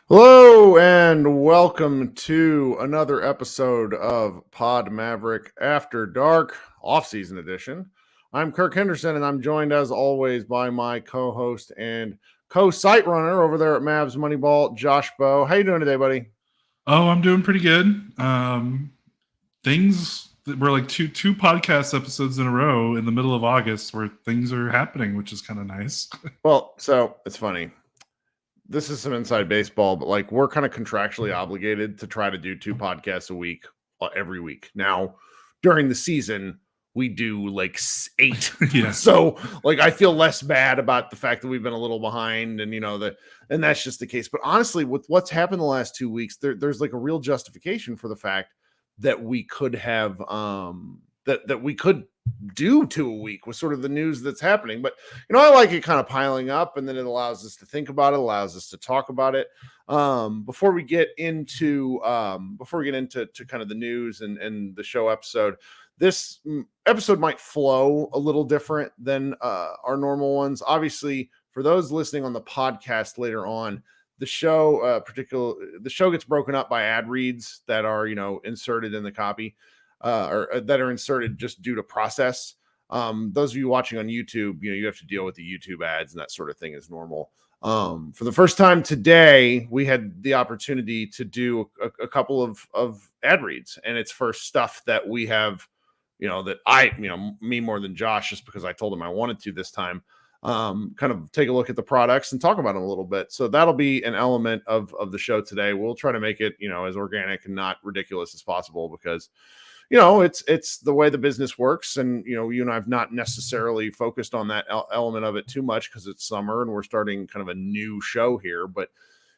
Hello and welcome to another episode of Pod Maverick After Dark, off-season edition. I'm Kirk Henderson, and I'm joined as always by my co-host and co-site runner over there at Mavs Moneyball, Josh Bowe. How you doing today, buddy? Oh, I'm doing pretty good. Things were like two podcast episodes in a row in the middle of August where things are happening, which is kind of nice. Well, so it's funny. This is some inside baseball, but like we're kind of contractually obligated to try to do 2 podcasts a week every week. Now, during the season, we do like 8. Yeah. So like I feel less bad about the fact that we've been a little behind and and that's just the case. But honestly, with what's happened the last 2 weeks, there's like a real justification for the fact that we could have that we could do 2 a week with sort of the news that's happening. But I like it kind of piling up, and then it allows us to think about it, allows us to talk about it. Before we get into kind of the news and the show episode, this episode might flow a little different than our normal ones. Obviously, for those listening on the podcast later on, the show gets broken up by ad reads that are inserted in the copy. Or that are inserted just due to process. Those of you watching on YouTube, you have to deal with the YouTube ads and that sort of thing is normal. For the first time today, we had the opportunity to do a couple of ad reads, and it's for stuff that we have, me more than Josh, just because I told him I wanted to this time, kind of take a look at the products and talk about them a little bit. So that'll be an element of the show today. We'll try to make it, as organic and not ridiculous as possible, because it's the way the business works. And, you and I have not necessarily focused on that element of it too much because it's summer and we're starting kind of a new show here. But,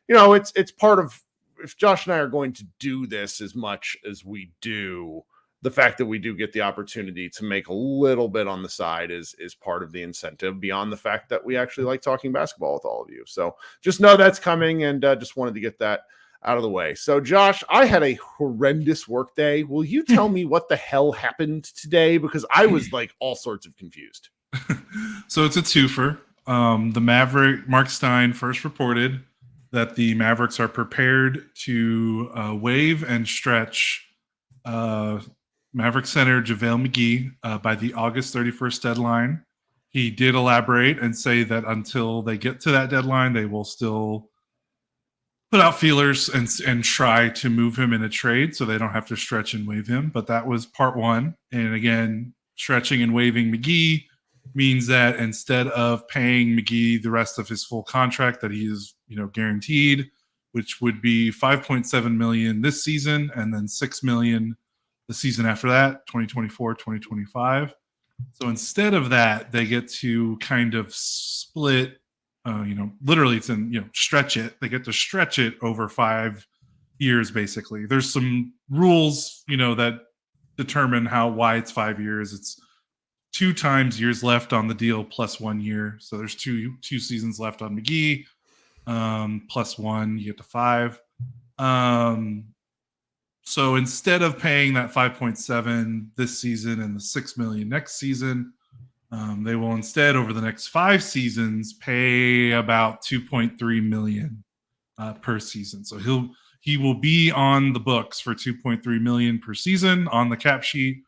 it's part of, if Josh and I are going to do this as much as we do, the fact that we do get the opportunity to make a little bit on the side is part of the incentive, beyond the fact that we actually like talking basketball with all of you. So just know that's coming, and just wanted to get that out of the way. So Josh, I had a horrendous work day. Will you tell me what the hell happened today? Because I was like all sorts of confused. So it's a twofer. The Maverick, Marc Stein, first reported that the Mavericks are prepared to waive and stretch Maverick center JaVale McGee by the August 31st deadline. He did elaborate and say that until they get to that deadline, they will still put out feelers and try to move him in a trade so they don't have to stretch and waive him. But that was part one. And again, stretching and waiving McGee means that instead of paying McGee the rest of his full contract that he is, guaranteed, which would be $5.7 million this season and then $6 million the season after that, 2024, 2025. So instead of that, they get to kind of split, literally it's in, stretch it. They get to stretch it over 5 years, basically. There's some rules, that determine why it's 5 years. It's 2 times years left on the deal plus 1 year. So there's two seasons left on McGee, plus 1, you get to 5. So instead of paying that 5.7 this season and the $6 million next season, they will instead, over the next 5 seasons, pay about $2.3 million per season. So he will be on the books for $2.3 million per season on the cap sheet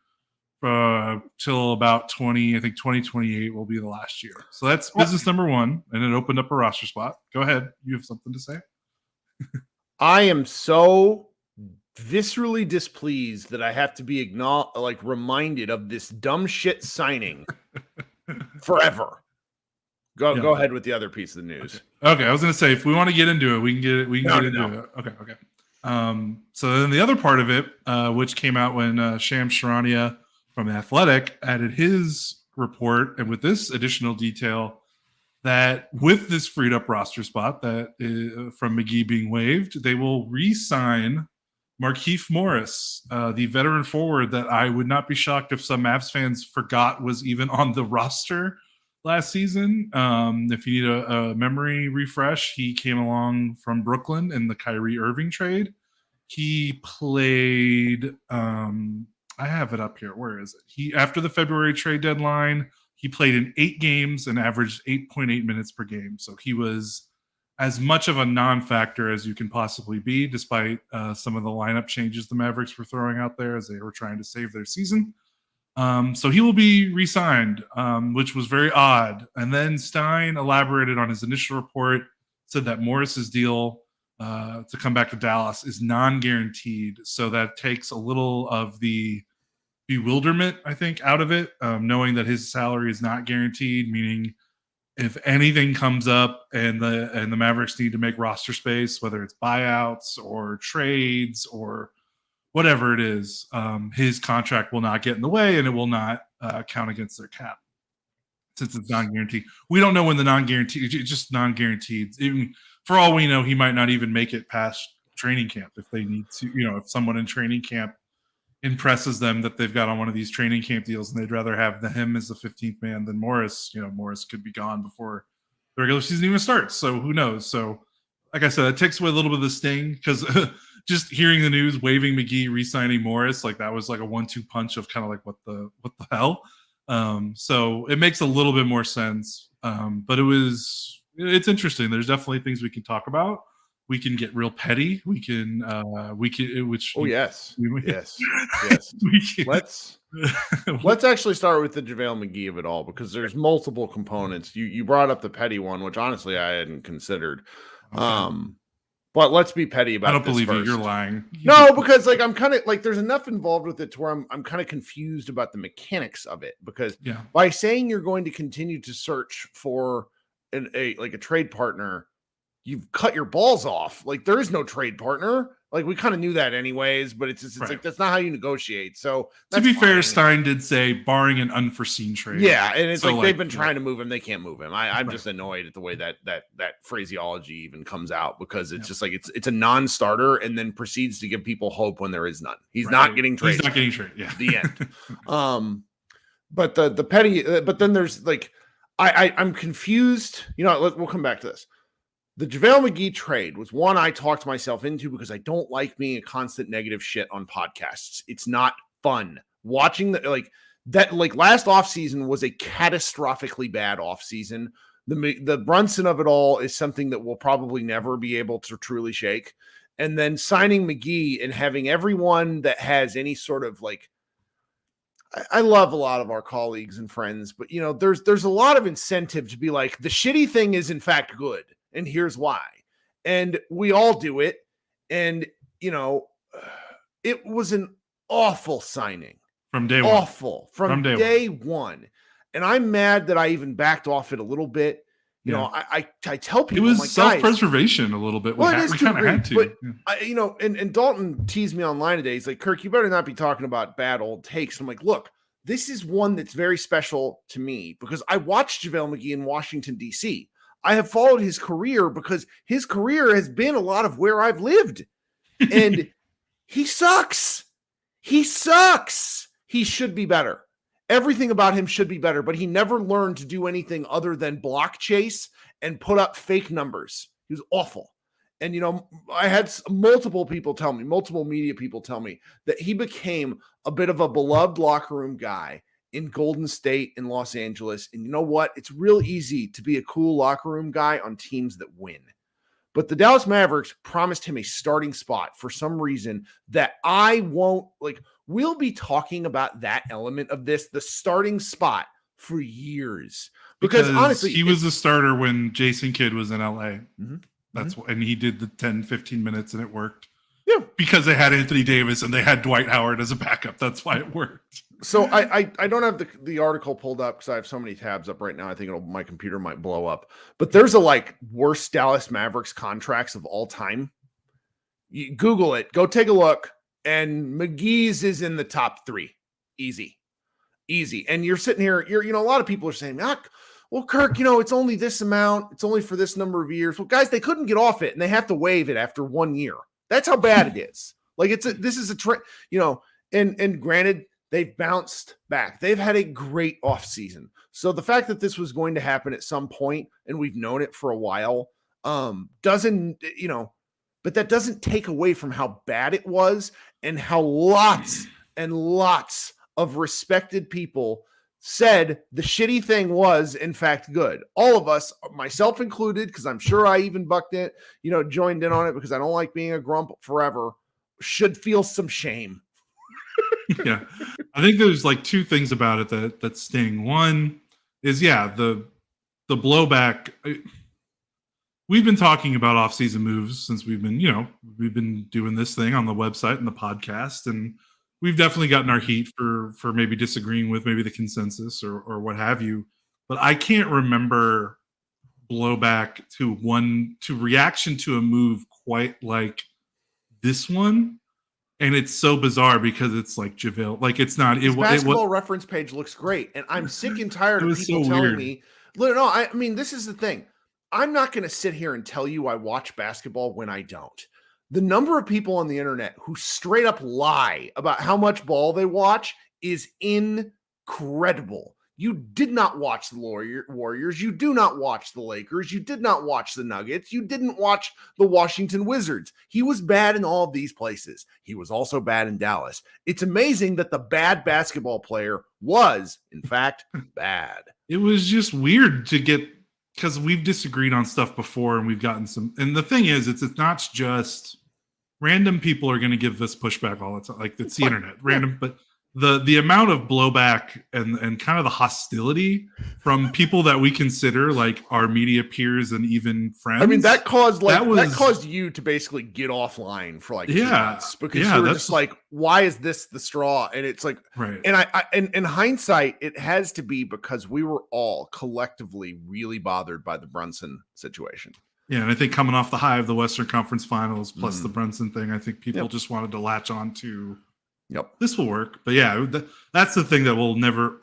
till about 2028 will be the last year. So that's business number one, and it opened up a roster spot. Go ahead, you have something to say? I am so viscerally displeased that I have to be reminded of this dumb shit signing forever. Go ahead with the other piece of the news. Okay. I was going to say, if we want to get into it, we can get into it. Okay. So then the other part of it, which came out when Charania from The Athletic added his report, and with this additional detail, that with this freed up roster spot that from McGee being waived, they will re-sign Markieff Morris, the veteran forward that I would not be shocked if some Mavs fans forgot was even on the roster last season. If you need a memory refresh, he came along from Brooklyn in the Kyrie Irving trade. He played, I have it up here. Where is it? He, after the February trade deadline, he played in 8 games and averaged 8.8 minutes per game. So he was as much of a non-factor as you can possibly be, despite some of the lineup changes the Mavericks were throwing out there as they were trying to save their season. So he will be re-signed, which was very odd. And then Stein elaborated on his initial report, said that Morris's deal to come back to Dallas is non-guaranteed. So that takes a little of the bewilderment, I think, out of it, knowing that his salary is not guaranteed, meaning if anything comes up and the Mavericks need to make roster space, whether it's buyouts or trades or whatever it is, his contract will not get in the way and it will not count against their cap since it's non-guaranteed. We don't know when the non-guaranteed, it's just non-guaranteed. Even for all we know, he might not even make it past training camp if they need to, if someone in training camp impresses them that they've got on one of these training camp deals and they'd rather have him as the 15th man than Morris. Morris could be gone before the regular season even starts. So who knows? So like I said, it takes away a little bit of the sting because just hearing the news, waiving McGee, re-signing Morris, like that was like a 1-2 punch of kind of like what the hell. So it makes a little bit more sense. But it's interesting. There's definitely things we can talk about. We can get real petty. We can, which. Oh, yes. Yes. Let's actually start with the JaVale McGee of it all, because there's multiple components. You brought up the petty one, which honestly I hadn't considered. Okay. But let's be petty about it. I don't believe you. You're lying. No, because like I'm kind of like there's enough involved with it to where I'm kind of confused about the mechanics of it, because by saying you're going to continue to search for a trade partner, you've cut your balls off. Like there is no trade partner. Like we kind of knew that anyways, but it's right. Like that's not how you negotiate. So to be fair, Stein did say barring an unforeseen trade. Yeah, and it's they've been trying to move him, they can't move him. I'm just annoyed at the way that phraseology even comes out, because it's just like it's a non-starter and then proceeds to give people hope when there is none. He's not getting traded. He's not getting traded. Yeah, the end. But the petty. But then there's like I'm confused. We'll come back to this. The JaVale McGee trade was one I talked myself into because I don't like being a constant negative shit on podcasts. It's not fun watching last offseason was a catastrophically bad offseason. The Brunson of it all is something that we'll probably never be able to truly shake. And then signing McGee and having everyone that has any sort of I love a lot of our colleagues and friends, but there's a lot of incentive to be like, the shitty thing is in fact good. And here's why. And we all do it. And, it was an awful signing. From day one. Awful. From day one. And I'm mad that I even backed off it a little bit. I tell people. It was self-preservation a little bit. Well, we kind of had to. But, and Dalton teased me online today. He's like, Kirk, you better not be talking about bad old takes. I'm like, look, this is one that's very special to me because I watched JaVale McGee in Washington, D.C. I have followed his career because his career has been a lot of where I've lived. And he sucks. He sucks. He should be better. Everything about him should be better, but he never learned to do anything other than block chase and put up fake numbers. He was awful. And, I had multiple media people tell me that he became a bit of a beloved locker room guy in Golden State and Los Angeles. And you know what? It's real easy to be a cool locker room guy on teams that win. But the Dallas Mavericks promised him a starting spot for some reason that I won't we'll be talking about that element of this, the starting spot, for years. Because honestly, he was the starter when Jason Kidd was in LA. Mm-hmm. And he did the 10, 15 minutes and it worked. Yeah. Because they had Anthony Davis and they had Dwight Howard as a backup. That's why it worked. So I don't have the article pulled up because I have so many tabs up right now. I think my computer might blow up. But there's a worst Dallas Mavericks contracts of all time. Google it. Go take a look. And McGee's is in the top 3. Easy. And you're sitting here, a lot of people are saying, well, Kirk, it's only this amount. It's only for this number of years. Well, guys, they couldn't get off it and they have to waive it after 1 year. That's how bad it is. Like this is a trend, and granted, they've bounced back. They've had a great offseason. So the fact that this was going to happen at some point, and we've known it for a while, doesn't, but that doesn't take away from how bad it was and how lots and lots of respected people said the shitty thing was in fact good. All of us, myself included, because I'm sure I even bucked it, joined in on it because I don't like being a grump forever, should feel some shame. Yeah. I think there's like 2 things about it that sting. One is, the blowback. We've been talking about off-season moves since we've been doing this thing on the website and the podcast, and we've definitely gotten our heat for maybe disagreeing with maybe the consensus or what have you. But I can't remember blowback to reaction to a move quite like this one. And it's so bizarre because it's like JaVale, like it's not. His basketball reference page looks great, and I'm sick and tired of people telling me. No, I mean, this is the thing. I'm not going to sit here and tell you I watch basketball when I don't. The number of people on the internet who straight up lie about how much ball they watch is incredible. You did not watch the Warriors. You do not watch the Lakers. You did not watch the Nuggets. You didn't watch the Washington Wizards. He was bad in all of these places. He was also bad in Dallas. It's amazing that the bad basketball player was, in fact, bad. It was just weird to get, because we've disagreed on stuff before and we've gotten some. And the thing is, it's not just random people are going to give this pushback all the time. Like it's the internet, random, but the amount of blowback and kind of the hostility from people that we consider like our media peers and even friends. I mean, that caused you to basically get offline for like 2 months because you were just like, why is this the straw? And it's like, right. And I in hindsight, it has to be because we were all collectively really bothered by the Brunson situation. Yeah, and I think coming off the high of the Western Conference Finals plus the Brunson thing, I think people just wanted to latch on to. Yep, this will work. But yeah, that's the thing that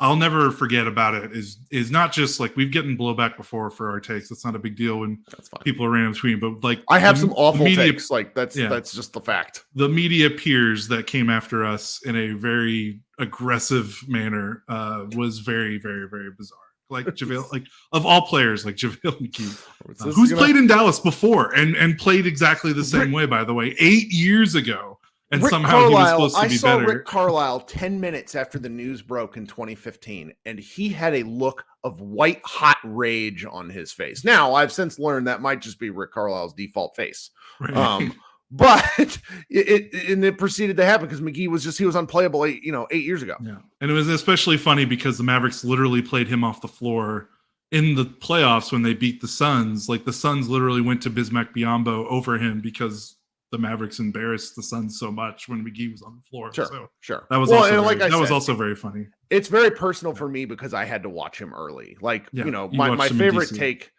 I'll never forget about it is not just like we've gotten blowback before for our takes. That's not a big deal when people are random tweeting, but like I have some awful takes. Like that's just the fact. The media peers that came after us in a very aggressive manner was very, very, very bizarre. Like JaVale, like of all players, like JaVale McGee, who's played in Dallas before and played exactly the same way, by the way, 8 years ago. And Rick somehow Carlisle, he was supposed to be better. I saw Rick Carlisle 10 minutes after the news broke in 2015, and he had a look of white hot rage on his face. Now, I've since learned that might just be Rick Carlisle's default face. Right. But it proceeded to happen because McGee he was unplayable 8 years ago. Yeah. And it was especially funny because the Mavericks literally played him off the floor in the playoffs when they beat the Suns. Like the Suns literally went to Bismack Biyombo over him because the Mavericks embarrassed the Suns so much when McGee was on the floor. Sure. That was was also very funny. It's very personal for me because I had to watch him early. Like, my favorite take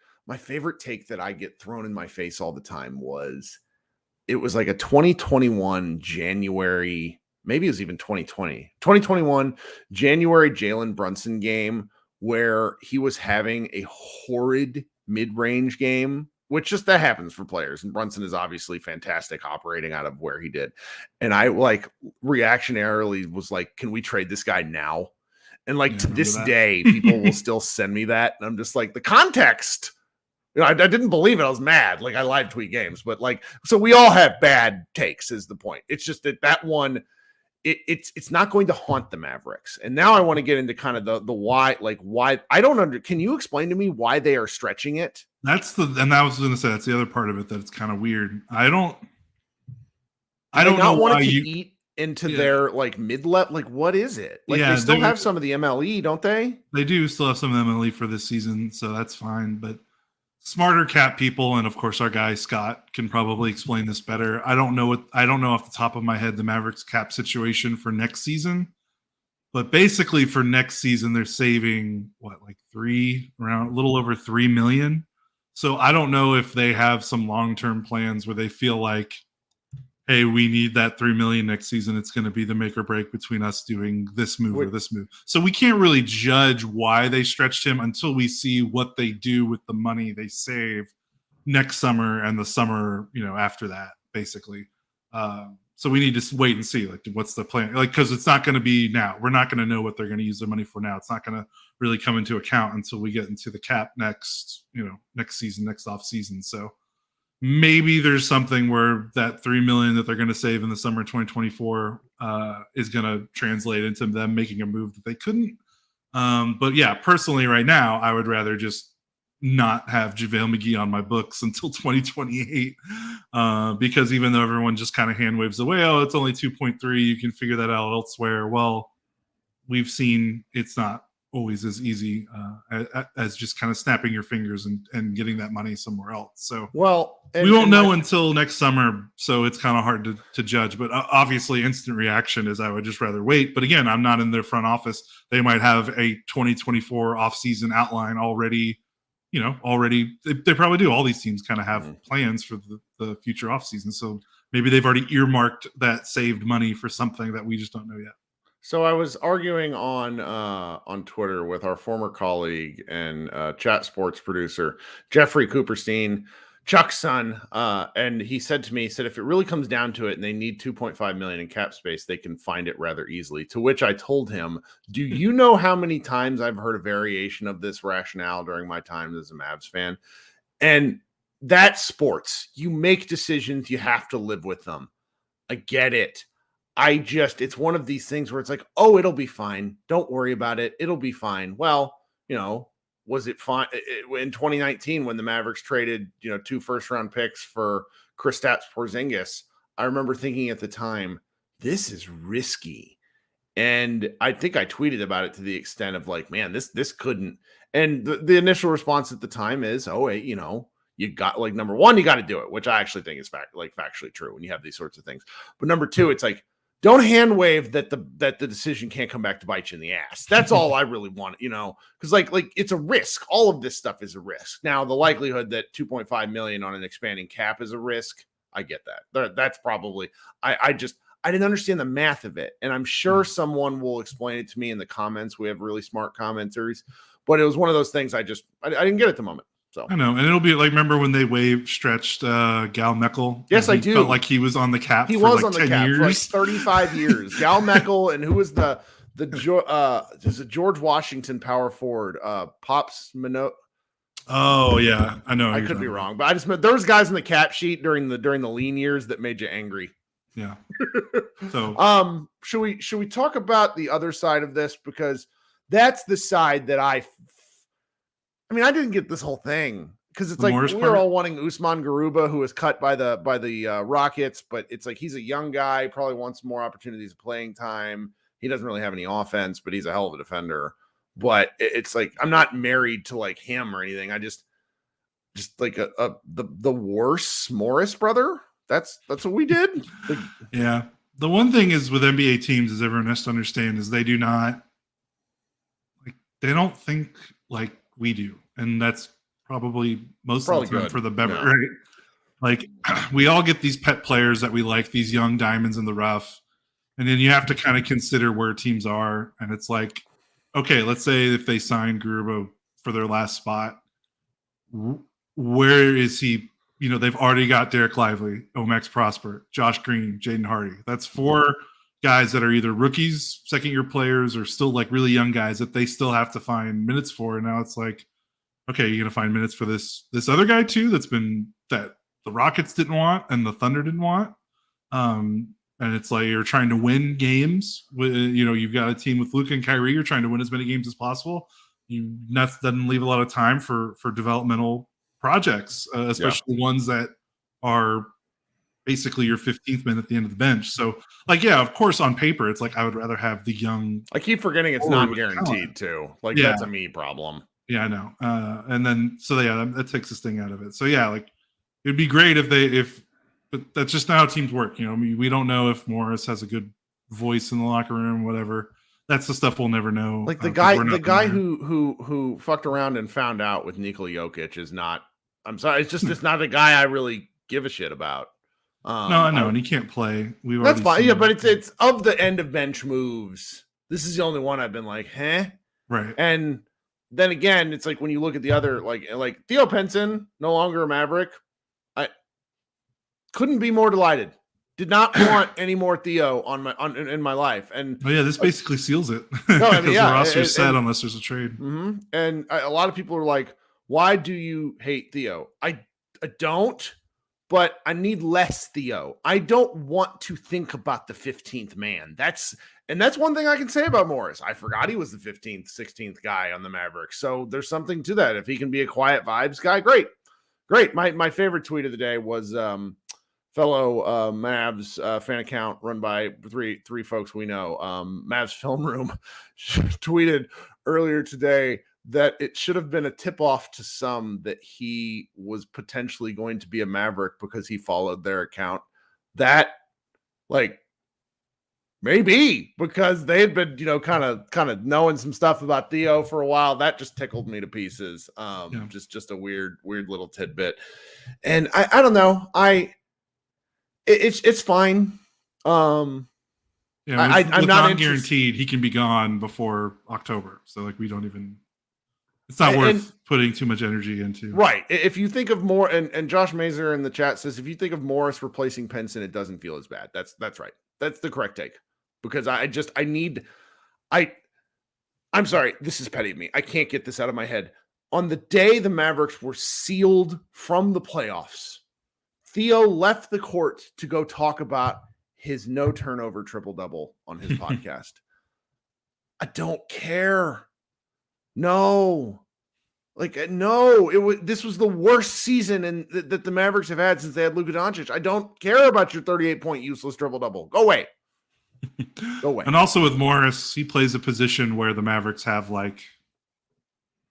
that I get thrown in my face all the time was it was like a 2021 January, maybe it was even 2021 January Jalen Brunson game where he was having a horrid mid-range game, which just that happens for players. And Brunson is obviously fantastic operating out of where he did. And I reactionarily was like, can we trade this guy now? And to this day, people will still send me that. And I'm just like, the context, I didn't believe it. I was mad. Like I live tweet games, but so we all have bad takes is the point. It's just that one, it's not going to haunt the Mavericks. And now I want to get into kind of the why, why I don't can you explain to me why they are stretching it? And I was going to say, that's the other part of it that it's kind of weird. I don't know why you eat into their mid-level. What is it? They still have some of the MLE, don't they? They do still have some of the MLE for this season. So that's fine. But smarter cap people. And of course our guy Scott can probably explain this better. I don't know off the top of my head, the Mavericks cap situation for next season. But basically for next season, they're saving around a little over $3 million. So I don't know if they have some long-term plans where they feel like, hey, we need that $3 million next season. It's going to be the make or break between us doing this move or this move. So we can't really judge why they stretched him until we see what they do with the money they save next summer and the summer, after that, basically. So we need to wait and see, like, what's the plan? Like, because it's not going to be now. We're not going to know what they're going to use their money for now. It's not going to really come into account until we get into the cap next season, next off season. So maybe there's something where that $3 million that they're going to save in the summer of 2024 is going to translate into them making a move that they couldn't. But yeah, personally, right now, I would rather just not have JaVale McGee on my books until 2028 because even though everyone just kind of hand waves away, oh, it's only 2.3, you can figure that out elsewhere. Well, we've seen it's not always as easy as just kind of snapping your fingers and getting that money somewhere else. So we won't know until next summer. So it's kind of hard to judge, but obviously instant reaction is I would just rather wait. But again, I'm not in their front office. They might have a 2024 offseason outline already. They probably do. All these teams kind of have plans for the future offseason. So maybe they've already earmarked that saved money for something that we just don't know yet. So I was arguing on Twitter with our former colleague and chat sports producer, Jeffrey Cooperstein, Chuck's son, and he said to me, if it really comes down to it and they need $2.5 million in cap space, they can find it rather easily. To which I told him, do you know how many times I've heard a variation of this rationale during my time as a Mavs fan? And that's sports. You make decisions, you have to live with them. I get it. It's one of these things where it's like, oh, it'll be fine. Don't worry about it. It'll be fine. Well, was it fine in 2019 when the Mavericks traded, 2 first-round picks for Kristaps Porzingis? I remember thinking at the time, this is risky. And I think I tweeted about it to the extent of like, man, this couldn't. And the initial response at the time is, oh, wait, you got, like, number one, you got to do it, which I actually think is factually true when you have these sorts of things. But number two, it's like, don't hand wave that the decision can't come back to bite you in the ass. That's all I really want, because like it's a risk. All of this stuff is a risk. Now, the likelihood that $2.5 million on an expanding cap is a risk, I get that. That's probably, I didn't understand the math of it. And I'm sure someone will explain it to me in the comments. We have really smart commenters, but it was one of those things I didn't get at the moment. So I know, and it'll be like, remember when they stretched Gal Meckel? Yes, I do. Felt like he was on the cap. He for was like on the 10 cap years. for like 35 years. Gal Meckel, and who was the George Washington power forward? Pops Minot. Oh yeah, I know. I could be wrong, but I just meant there was guys in the cap sheet during the lean years that made you angry. Yeah. So should we talk about the other side of this, because that's the side that I didn't get this whole thing, because it's like we're all wanting Usman Garuba, who was cut by the Rockets, but it's like he's a young guy, probably wants more opportunities of playing time. He doesn't really have any offense, but he's a hell of a defender. But it's like I'm not married to like him or anything. I just like the worse Morris brother. That's what we did. Yeah. The one thing is with NBA teams, is everyone has to understand, is they don't think like we do, and that's probably most of the time good for the better, yeah. Right? Like we all get these pet players that we like, these young diamonds in the rough, and then you have to kind of consider where teams are, and it's like, okay, let's say if they sign Garuba for their last spot, where is he? They've already got Derek Lively, Omax Prosper, Josh Green, Jaden Hardy. That's 4 guys that are either rookies, second-year players, or still like really young guys that they still have to find minutes for. And now it's like, okay, you're gonna find minutes for this other guy too that the Rockets didn't want and the Thunder didn't want. And it's like you're trying to win games. You've got a team with Luka and Kyrie. You're trying to win as many games as possible. That doesn't leave a lot of time for developmental projects, especially ones that are basically your 15th man at the end of the bench. So, like, yeah, of course, on paper, it's like I would rather have the young. I keep forgetting it's not guaranteed too. Like, that's a me problem. Yeah, I know. And then, so yeah, that takes this thing out of it. So yeah, like it'd be great but that's just not how teams work. We don't know if Morris has a good voice in the locker room, whatever. That's the stuff we'll never know. Like the guy who fucked around and found out with Nikola Jokic is not. I'm sorry, it's not a guy I really give a shit about. No, I know, and he can't play. We've That's already fine. seen Yeah, but it's of the end of bench moves. This is the only one I've been like, right. And then again, it's like when you look at the other, like Theo Penson, no longer a Maverick. I couldn't be more delighted. Did not want any more Theo in my life. And oh yeah, this basically seals it. No, I mean, because yeah, the roster's set unless there's a trade. And a lot of people are like, "Why do you hate Theo?" I don't, but I need less Theo. I don't want to think about the 15th man. That's one thing I can say about Morris. I forgot he was the 15th, 16th guy on the Mavericks. So there's something to that. If he can be a quiet vibes guy, great. My favorite tweet of the day was fellow Mavs fan account run by three folks we know. Mavs Film Room tweeted earlier today that it should have been a tip-off to some that he was potentially going to be a Maverick because he followed their account. That, like, maybe because they had been, kind of knowing some stuff about Theo for a while. That just tickled me to pieces. Just a weird little tidbit. And I don't know. It's fine. I'm not guaranteed he can be gone before October. So like we don't even. It's not worth putting too much energy into. Right. If you think of more, and Josh Mazer in the chat says, if you think of Morris replacing Penson, it doesn't feel as bad. That's right. That's the correct take. Because I'm sorry, this is petty of me. I can't get this out of my head. On the day the Mavericks were sealed from the playoffs, Theo left the court to go talk about his no turnover triple-double on his podcast. I don't care. No. This was the worst season that the Mavericks have had since they had Luka Doncic. I don't care about your 38-point useless triple-double. Go away. Go away. And also with Morris, he plays a position where the Mavericks have like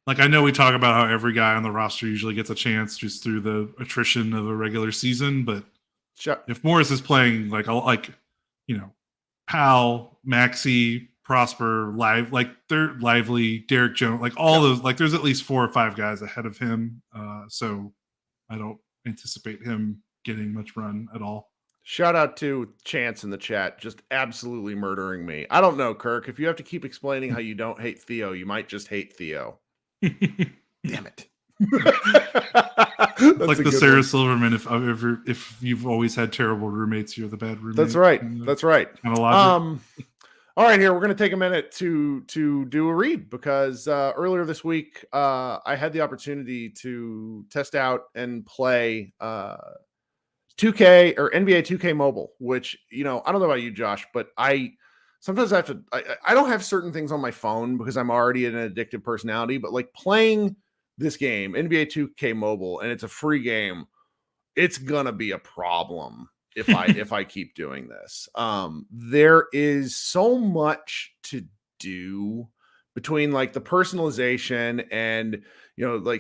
I know we talk about how every guy on the roster usually gets a chance just through the attrition of a regular season, but if Morris is playing Powell, Maxey, Prosper, they're Lively, Derek Jones, those, there's at least 4 or 5 guys ahead of him. So I don't anticipate him getting much run at all. Shout out to Chance in the chat, just absolutely murdering me. I don't know, Kirk. If you have to keep explaining how you don't hate Theo, you might just hate Theo. Damn it. Like the Sarah one. Silverman, if you've always had terrible roommates, you're the bad roommate. That's right. That's right. Kind of logic. All right, here we're going to take a minute to do a read because earlier this week I had the opportunity to test out and play 2K or NBA 2K Mobile, which, I don't know about you, Josh, but sometimes I don't have certain things on my phone because I'm already an addictive personality, but like playing this game, NBA 2K Mobile, and it's a free game, it's going to be a problem if I keep doing this. There is so much to do between like the personalization and,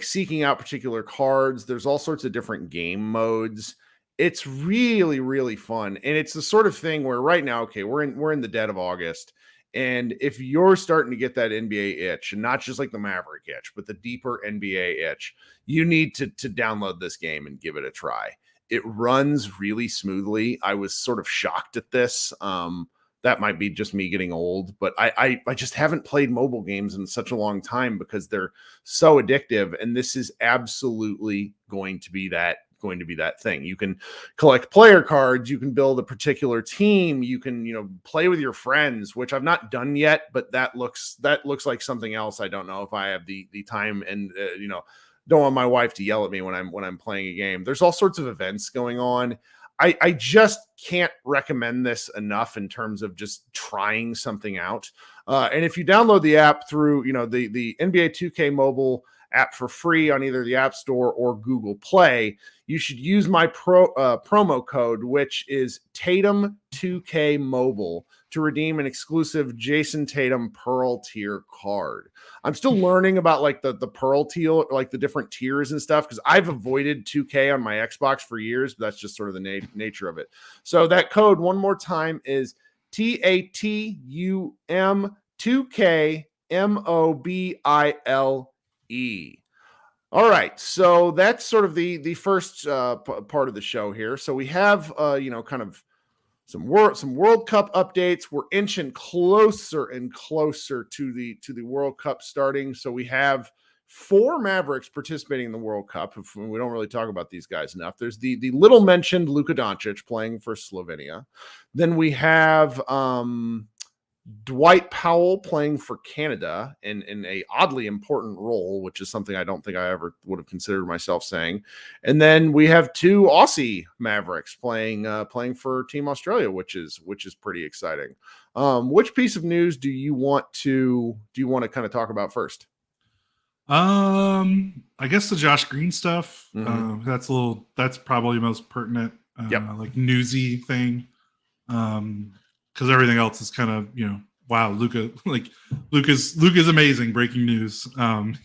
seeking out particular cards. There's all sorts of different game modes. It's really, really fun. And it's the sort of thing where right now, okay, we're in the dead of August. And if you're starting to get that NBA itch, and not just like the Maverick itch, but the deeper NBA itch, you need to download this game and give it a try. It runs really smoothly. I was sort of shocked at this. That might be just me getting old, but I just haven't played mobile games in such a long time because they're so addictive. And this is absolutely going to be that thing. You can collect player cards, you can build a particular team, you can, play with your friends, which I've not done yet, but that looks like something else. I don't know if I have the time and, don't want my wife to yell at me when I'm playing a game. There's all sorts of events going on. I just can't recommend this enough in terms of just trying something out. And if you download the app through, the NBA 2K Mobile app for free on either the App Store or Google Play, you should use my promo code, which is Tatum2K Mobile, to redeem an exclusive Jason Tatum Pearl tier card. I'm still learning about like the Pearl tier, like the different tiers and stuff, because I've avoided 2K on my Xbox for years, but that's just sort of the nature of it. So that code one more time is TATUM2K MOBILE. All right, so that's sort of the first part of the show here. So we have kind of some World Cup updates. We're inching closer and closer to the World Cup starting. So we have 4 Mavericks participating in the World Cup. If we don't really talk about these guys enough. There's the little mentioned Luka Doncic playing for Slovenia. Then we have Dwight Powell playing for Canada in a oddly important role, which is something I don't think I ever would have considered myself saying. And then we have 2 Aussie Mavericks playing for Team Australia, which is pretty exciting. Which piece of news do you want to kind of talk about first? I guess the Josh Green stuff. Mhm. That's probably the most pertinent, like newsy thing. Because everything else is kind of, wow, Luka's amazing. Breaking news. Even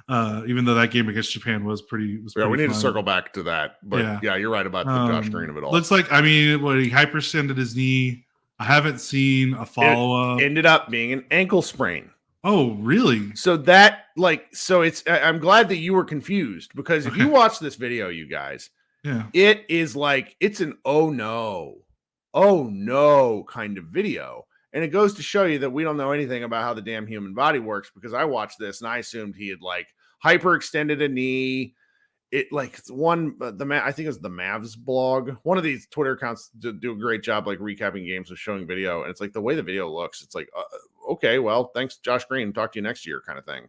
though that game against Japan was pretty We need fun. to circle back to that, but yeah, you're right about the Josh Green of it all. Looks like, he hyperextended his knee. I haven't seen a follow up. Ended up being an ankle sprain. Oh, really? So I'm glad that you were confused, because if you watch this video, you guys, it is like, it's an oh no kind of video. And it goes to show you that we don't know anything about how the damn human body works, because I watched this and I assumed he had like hyperextended a knee. I think it was the Mavs blog. One of these Twitter accounts do a great job like recapping games with showing video. And it's like, the way the video looks, it's like, okay, well, thanks, Josh Green. Talk to you next year kind of thing.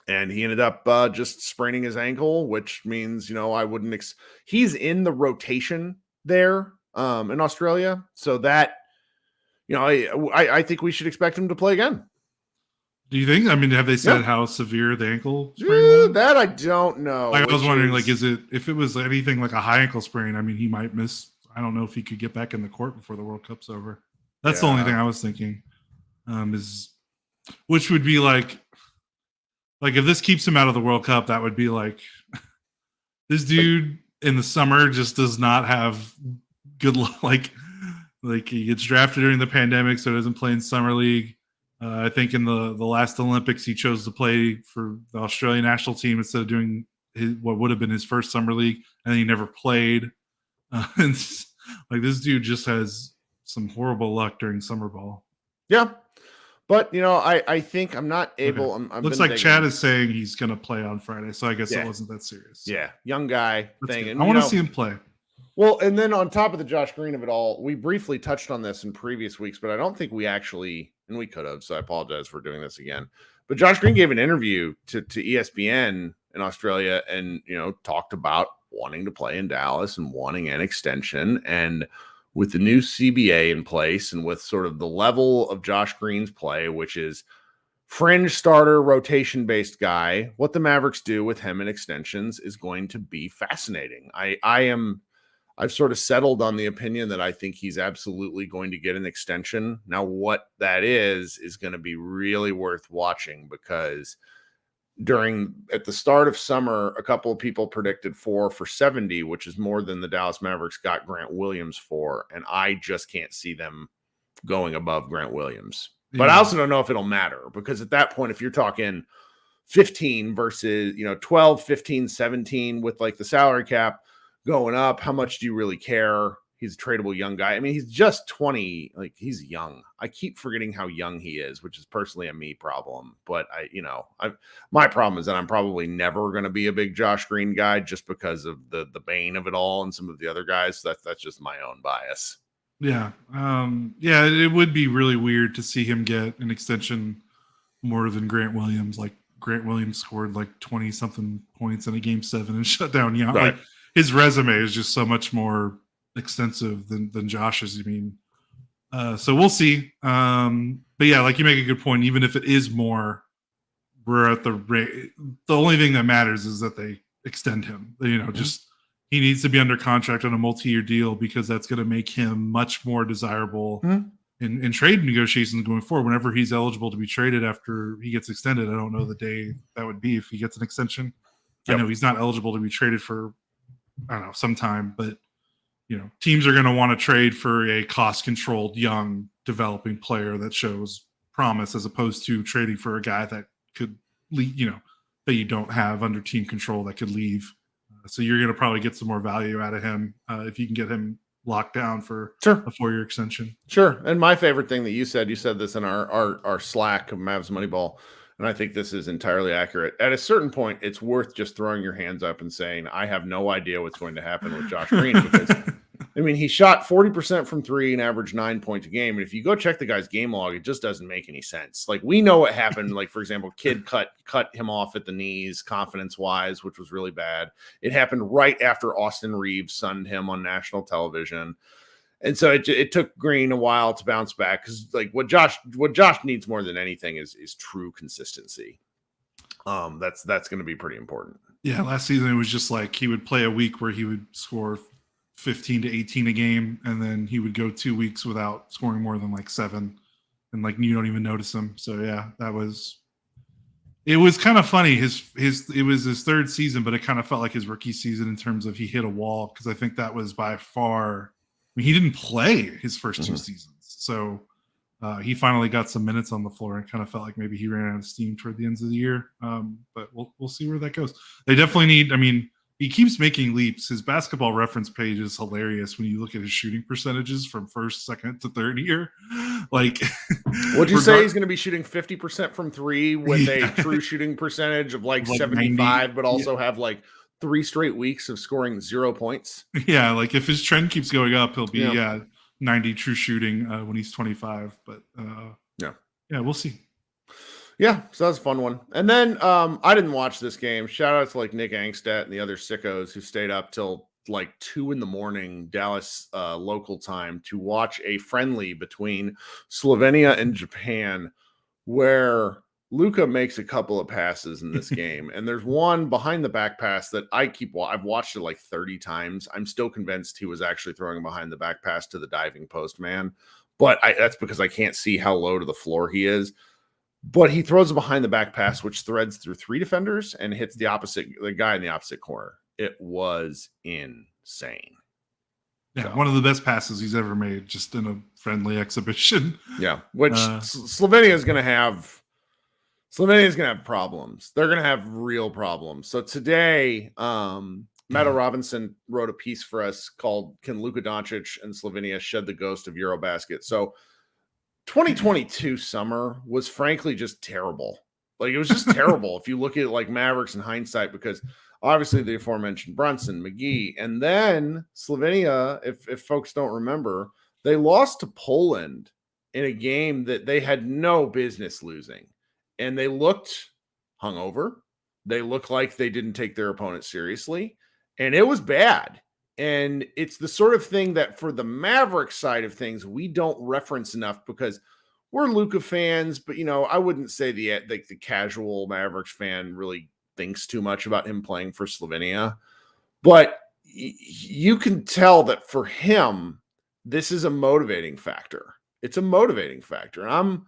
And he ended up just spraining his ankle, which means, I wouldn't. He's in the rotation there in Australia. So that, I think we should expect him to play again. Do you think? Have they said how severe the ankle sprain was? That I don't know. I was wondering, if it was anything like a high ankle sprain, he might miss. I don't know if he could get back in the court before the World Cup's over. That's the only thing I was thinking. Which would be like if this keeps him out of the World Cup, that would be like this dude in the summer just does not have good luck. Like he gets drafted during the pandemic, so he doesn't play in summer league. I think in the last Olympics, he chose to play for the Australian national team instead of doing what would have been his first summer league, and he never played. And this dude just has some horrible luck during summer ball. Yeah, but I think I'm not able. Okay. Looks like Chad is saying he's going to play on Friday, so I guess it wasn't that serious. Yeah, young guy thing. And, I want to see him play. Well, and then on top of the Josh Green of it all, we briefly touched on this in previous weeks, but I don't think we actually, and we could have, so I apologize for doing this again. But Josh Green gave an interview to ESPN in Australia and, talked about wanting to play in Dallas and wanting an extension. And with the new CBA in place and with sort of the level of Josh Green's play, which is fringe starter, rotation-based guy, what the Mavericks do with him in extensions is going to be fascinating. I've sort of settled on the opinion that I think he's absolutely going to get an extension. Now, what that is going to be really worth watching, because at the start of summer, a couple of people predicted 4 for $70, which is more than the Dallas Mavericks got Grant Williams for. And I just can't see them going above Grant Williams. But I also don't know if it'll matter, because at that point, if you're talking 15 versus, 12, 15, 17 with like the salary cap going up, how much do you really care? He's a tradable young guy. He's just 20. Like, he's young. I keep forgetting how young he is, which is personally a me problem. But my problem is that I'm probably never going to be a big Josh Green guy, just because of the bane of it all and some of the other guys. That's just my own bias. Yeah. It would be really weird to see him get an extension more than Grant Williams. Like, Grant Williams scored like 20 something points in a game 7 and shut down Young. Right. Like, his resume is just so much more extensive than Josh's. So we'll see. But yeah, like, you make a good point. Even if it is more, we're at the rate. The only thing that matters is that they extend him. Just he needs to be under contract on a multi-year deal, because that's going to make him much more desirable in trade negotiations going forward. Whenever he's eligible to be traded after he gets extended, I don't know the day that would be if he gets an extension. Yep. I know he's not eligible to be traded for, I don't know, sometime, but teams are going to want to trade for a cost-controlled, young, developing player that shows promise, as opposed to trading for a guy that could, that you don't have under team control that could leave. So you're going to probably get some more value out of him if you can get him locked down for a 4-year extension. Sure. And my favorite thing that you said this in our Slack of Mavs Moneyball, and I think this is entirely accurate. At a certain point, it's worth just throwing your hands up and saying, I have no idea what's going to happen with Josh Green. Because, I mean, he shot 40% from three and averaged 9 points a game. And if you go check the guy's game log, it just doesn't make any sense. Like, we know what happened. Like, for example, Kid cut him off at the knees, confidence-wise, which was really bad. It happened right after Austin Reeves sunned him on national television. And so it took Green a while to bounce back because, like, what Josh needs more than anything is true consistency. That's going to be pretty important. Yeah, last season it was just like he would play a week where he would score 15 to 18 a game, and then he would go 2 weeks without scoring more than like 7, and like you don't even notice him. So yeah, it was kind of funny. It was his third season, but it kind of felt like his rookie season in terms of he hit a wall because I think that was by far. I mean, he didn't play his first 2 seasons, so he finally got some minutes on the floor and kind of felt like maybe he ran out of steam toward the ends of the year. But we'll see where that goes. They definitely need. I mean, he keeps making leaps. His basketball reference page is hilarious when you look at his shooting percentages from first, second to third year. Like, would you say he's going to be shooting 50% from three with a true shooting percentage of like 75, 90, but also have like 3 straight weeks of scoring 0 points? Yeah, like if his trend keeps going up, he'll be 90 true shooting when he's 25. But yeah, we'll see. Yeah, so that's a fun one. And then I didn't watch this game. Shout out to like Nick Angstadt and the other sickos who stayed up till like 2 a.m. Dallas local time to watch a friendly between Slovenia and Japan where Luka makes a couple of passes in this game. And there's one behind the back pass that I've watched it like 30 times. I'm still convinced he was actually throwing a behind the back pass to the diving post man. But that's because I can't see how low to the floor he is. But he throws a behind the back pass, which threads through 3 defenders and hits the guy in the opposite corner. It was insane. Yeah, one of the best passes he's ever made, just in a friendly exhibition. Yeah, which Slovenia is going to have problems. They're going to have real problems. So today, Matt Robinson wrote a piece for us called "Can Luka Doncic and Slovenia Shed the Ghost of Eurobasket?" So 2022 summer was frankly just terrible. Like, it was just terrible if you look at like Mavericks in hindsight, because obviously the aforementioned Brunson, McGee, and then Slovenia, if folks don't remember, they lost to Poland in a game that they had no business losing. And they looked hungover. They looked like they didn't take their opponent seriously. And it was bad. And it's the sort of thing that for the Maverick side of things, we don't reference enough because we're Luka fans. But, I wouldn't say the casual Mavericks fan really thinks too much about him playing for Slovenia. But you can tell that for him, this is a motivating factor. It's a motivating factor. And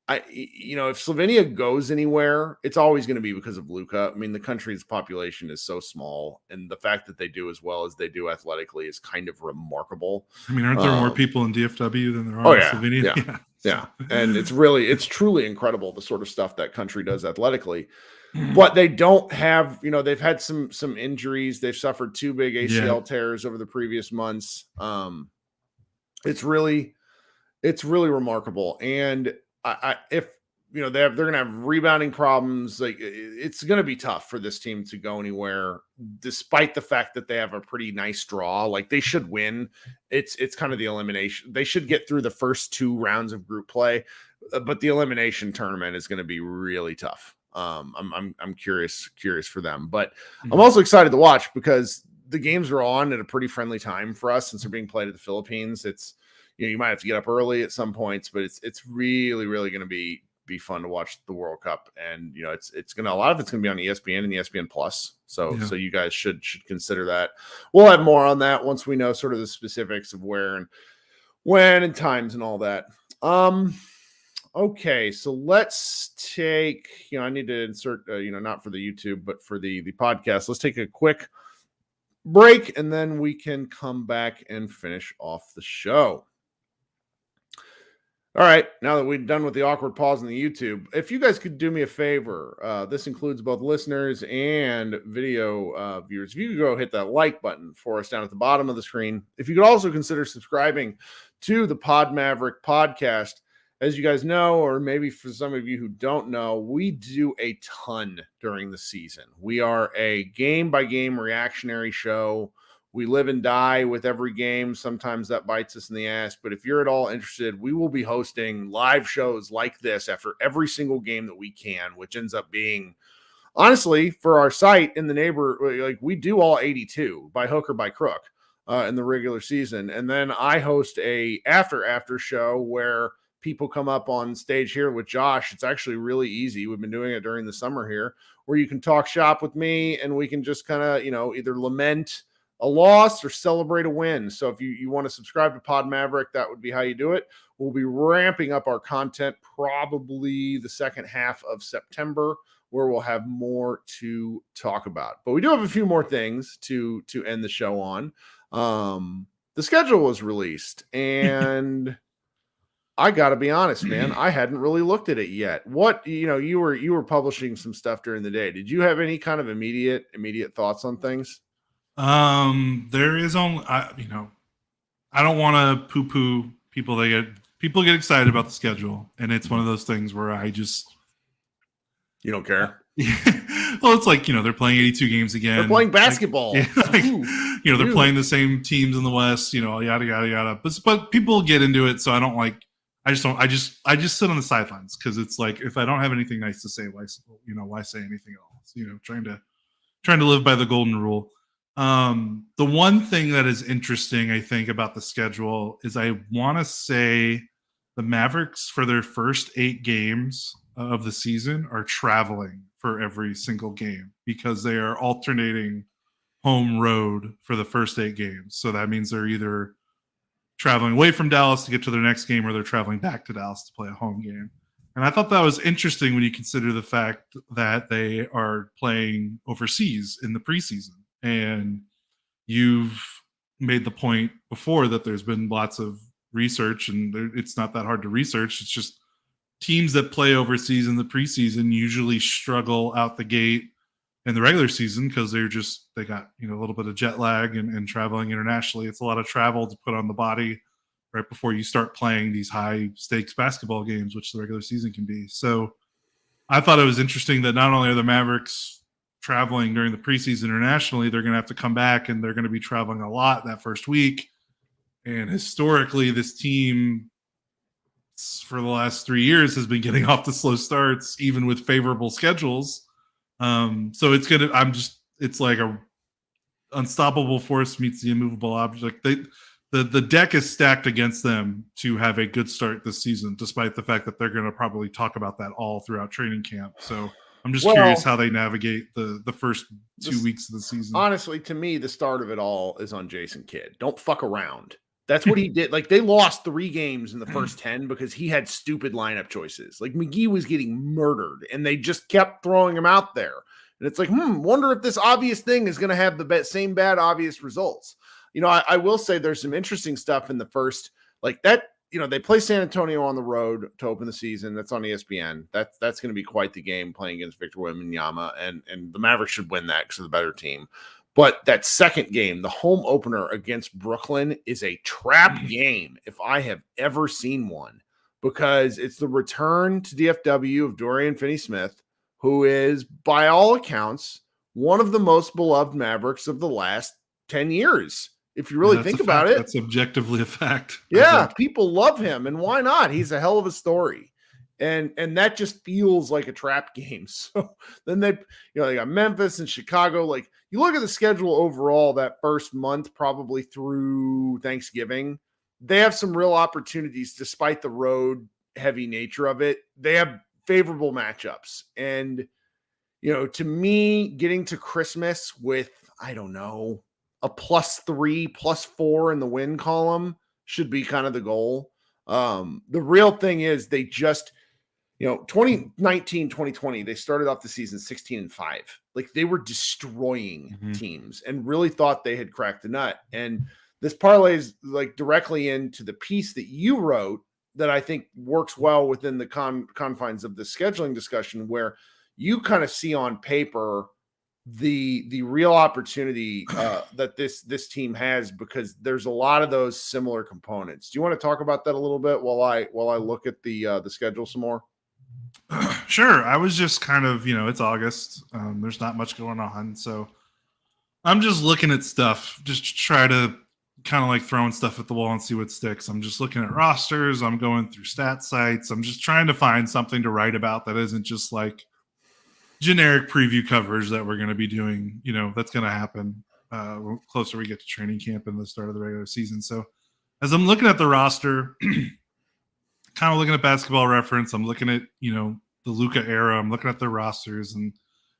if Slovenia goes anywhere, it's always going to be because of Luka. I mean, the country's population is so small, and the fact that they do as well as they do athletically is kind of remarkable. I mean, aren't there more people in DFW than there are in Slovenia? Yeah. And it's truly incredible the sort of stuff that country does athletically. But they don't have, they've had some injuries. They've suffered 2 big ACL tears over the previous months. It's really remarkable. And if they're going to have rebounding problems, like it's going to be tough for this team to go anywhere, despite the fact that they have a pretty nice draw. Like, they should win. It's kind of the elimination. They should get through the first 2 rounds of group play, but the elimination tournament is going to be really tough. I'm curious for them, but I'm also excited to watch because the games are on at a pretty friendly time for us since they're being played at the Philippines. It's, you might have to get up early at some points, but it's really, really going to be fun to watch the World Cup. And, a lot of it's going to be on ESPN and ESPN Plus. So you guys should consider that. We'll have more on that once we know sort of the specifics of where and when and times and all that. Okay. So let's take, I need to insert, not for the YouTube, but for the podcast. Let's take a quick break and then we can come back and finish off the show. All right, now that we're done with the awkward pause on the YouTube, if you guys could do me a favor, this includes both listeners and video viewers. If you could go hit that like button for us down at the bottom of the screen. If you could also consider subscribing to the Pod Maverick podcast. As you guys know, or maybe for some of you who don't know, we do a ton during the season. We are a game-by-game reactionary show. We live and die with every game. Sometimes that bites us in the ass. But if you're at all interested, we will be hosting live shows like this after every single game that we can, which ends up being, honestly, for our site in the neighborhood, like we do all 82 by hook or by crook in the regular season. And then I host a after show where people come up on stage here with Josh. It's actually really easy. We've been doing it during the summer here, where you can talk shop with me and we can just kind of, either lament a loss or celebrate a win. So if you want to subscribe to Pod Maverick, that would be how you do it. We'll be ramping up our content probably the second half of September, where we'll have more to talk about. But we do have a few more things to end the show on. The schedule was released, and I got to be honest, man, I hadn't really looked at it yet. What, you were publishing some stuff during the day. Did you have any kind of immediate thoughts on things? There is only, I don't want to poo-poo people. People get excited about the schedule, and it's one of those things where you don't care. Well, it's like, they're playing 82 games again. They're playing basketball. They're playing the same teams in the West, yada, yada, yada. But people get into it. So I don't I just sit on the sidelines, because it's like, if I don't have anything nice to say, why say anything else? Trying to live by the golden rule. The one thing that is interesting, I think, about the schedule is I want to say the Mavericks, for their first 8 games of the season, are traveling for every single game, because they are alternating home road for the first 8 games. So that means they're either traveling away from Dallas to get to their next game, or they're traveling back to Dallas to play a home game. And I thought that was interesting when you consider the fact that they are playing overseas in the preseason. And you've made the point before that there's been lots of research, and it's not that hard to research. It's just teams that play overseas in the preseason usually struggle out the gate in the regular season, because they got a little bit of jet lag and traveling internationally. It's a lot of travel to put on the body right before you start playing these high stakes basketball games, which the regular season can be. So I thought it was interesting that not only are the Mavericks traveling during the preseason internationally, they're going to have to come back, and they're going to be traveling a lot that first week. And historically, this team for the last 3 years has been getting off to slow starts, even with favorable schedules. So it's like a unstoppable force meets the immovable object. The deck is stacked against them to have a good start this season, despite the fact that they're going to probably talk about that all throughout training camp. So I'm just curious how they navigate the first 2 weeks of the season. Honestly, to me, the start of it all is on Jason Kidd. Don't fuck around. That's what he did. Like, they lost 3 games in the first 10 because he had stupid lineup choices. Like, McGee was getting murdered, and they just kept throwing him out there. And it's like, wonder if this obvious thing is going to have the same bad obvious results. I will say there's some interesting stuff in the first, like that. They play San Antonio on the road to open the season. That's on ESPN. That's going to be quite the game, playing against Victor Wembanyama, and the Mavericks should win that because they're the better team. But that second game, the home opener against Brooklyn, is a trap game if I have ever seen one, because it's the return to DFW of Dorian Finney-Smith, who is, by all accounts, one of the most beloved Mavericks of the last 10 years. If you really think about it, that's objectively a fact. Yeah, people love him, and why not? He's a hell of a story. And that just feels like a trap game. So then they got Memphis and Chicago. Like, you look at the schedule overall, that first month, probably through Thanksgiving, they have some real opportunities despite the road heavy nature of it. They have favorable matchups. And, to me, getting to Christmas with, I don't know, a +3, +4 in the win column should be kind of the goal. The real thing is they just, 2019, 2020, they started off the season 16-5. Like, they were destroying teams and really thought they had cracked the nut. And this parlays like directly into the piece that you wrote that I think works well within the confines of the scheduling discussion, where you kind of see on paper the real opportunity that this team has, because there's a lot of those similar components. Do you want to talk about that a little bit while I look at the schedule some more? Sure. I was just kind of, it's August. There's not much going on, so I'm just looking at stuff, just to try to kind of like throwing stuff at the wall and see what sticks. I'm just looking at rosters. I'm going through stat sites. I'm just trying to find something to write about that isn't just like generic preview coverage that we're going to be doing. That's going to happen closer we get to training camp and the start of the regular season. So as I'm looking at the roster, kind of looking at Basketball Reference, I'm looking at, the Luka era. I'm looking at their rosters, and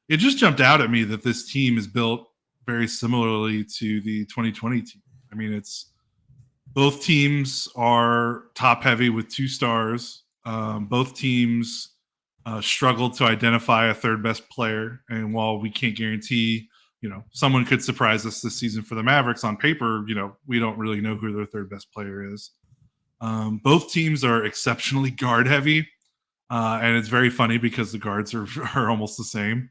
it just jumped out at me that this team is built very similarly to the 2020 team. I mean, both teams are top heavy with 2 stars. Both teams struggled to identify a third best player. And while we can't guarantee, someone could surprise us this season for the Mavericks, on paper, we don't really know who their third best player is. Both teams are exceptionally guard heavy. And it's very funny because the guards are almost the same.